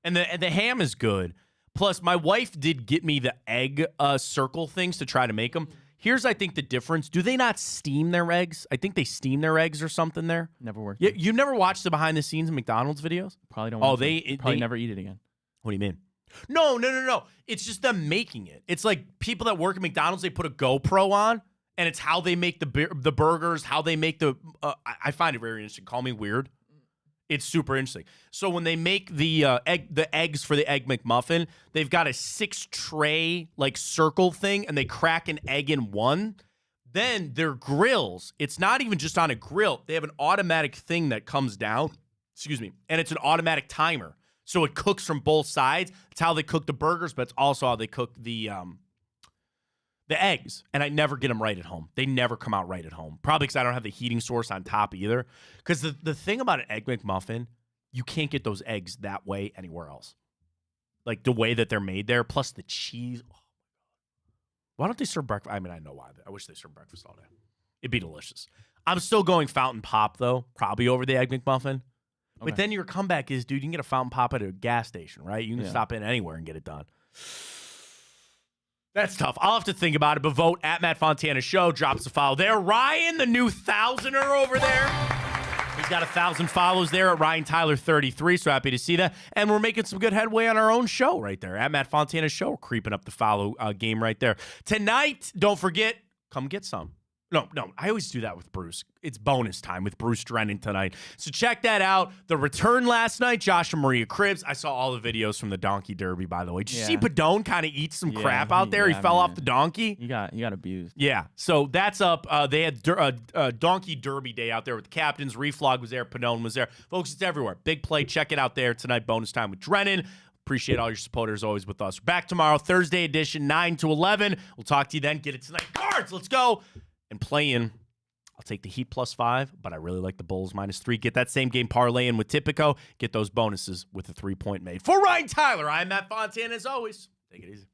And the ham is good. Plus, my wife did get me the egg circle things to try to make them. Here's, I think, the difference. Do they not steam their eggs? I think they steam their eggs or something there. Never worked. You never watched the behind-the-scenes McDonald's videos? Probably don't. They never eat it again. What do you mean? No. It's just them making it. It's like people that work at McDonald's, they put a GoPro on, and it's how they make the burgers, how they make the I find it very interesting. Call me weird. It's super interesting. So when they make the eggs for the Egg McMuffin, they've got a 6-tray like circle thing, and they crack an egg in one. Then their grills, it's not even just on a grill. They have an automatic thing that comes down, and it's an automatic timer. So it cooks from both sides. It's how they cook the burgers, but it's also how they cook the eggs. And I never get them right at home. They never come out right at home. Probably because I don't have the heating source on top either. Because the thing about an Egg McMuffin, you can't get those eggs that way anywhere else. Like the way that they're made there, plus the cheese. Oh, why don't they serve breakfast? I mean, I know why. I wish they served breakfast all day. It'd be delicious. I'm still going Fountain Pop, though, probably over the Egg McMuffin. But then your comeback is, dude, you can get a Fountain Pop at a gas station, right? You can stop in anywhere and get it done. That's tough. I'll have to think about it, but vote at Matt Fontana Show. Drops a follow there. Ryan, the new thousander over there. He's got 1,000 follows there at Ryan Tyler 33, so happy to see that. And we're making some good headway on our own show right there. At Matt Fontana Show, we're creeping up the follow game right there. Tonight, don't forget, come get some. No, I always do that with Bruce. It's bonus time with Bruce Drennan tonight. So check that out. The return last night, Josh and Maria Cribbs. I saw all the videos from the Donkey Derby, by the way. Did you see Padone kind of eat some crap out there? He fell off the donkey. He got abused. Yeah, so that's up. They had Donkey Derby Day out there with the captains. Reflog was there. Padone was there. Folks, it's everywhere. Big play. Check it out there tonight. Bonus time with Drennan. Appreciate all your supporters always with us. Back tomorrow, Thursday edition, 9 to 11. We'll talk to you then. Get it tonight. Cards, let's go. And playing, I'll take the Heat +5, but I really like the Bulls -3. Get that same game parlay in with Tipico. Get those bonuses with a 3-point made. For Ryan Tyler, I'm Matt Fontana as always. Take it easy.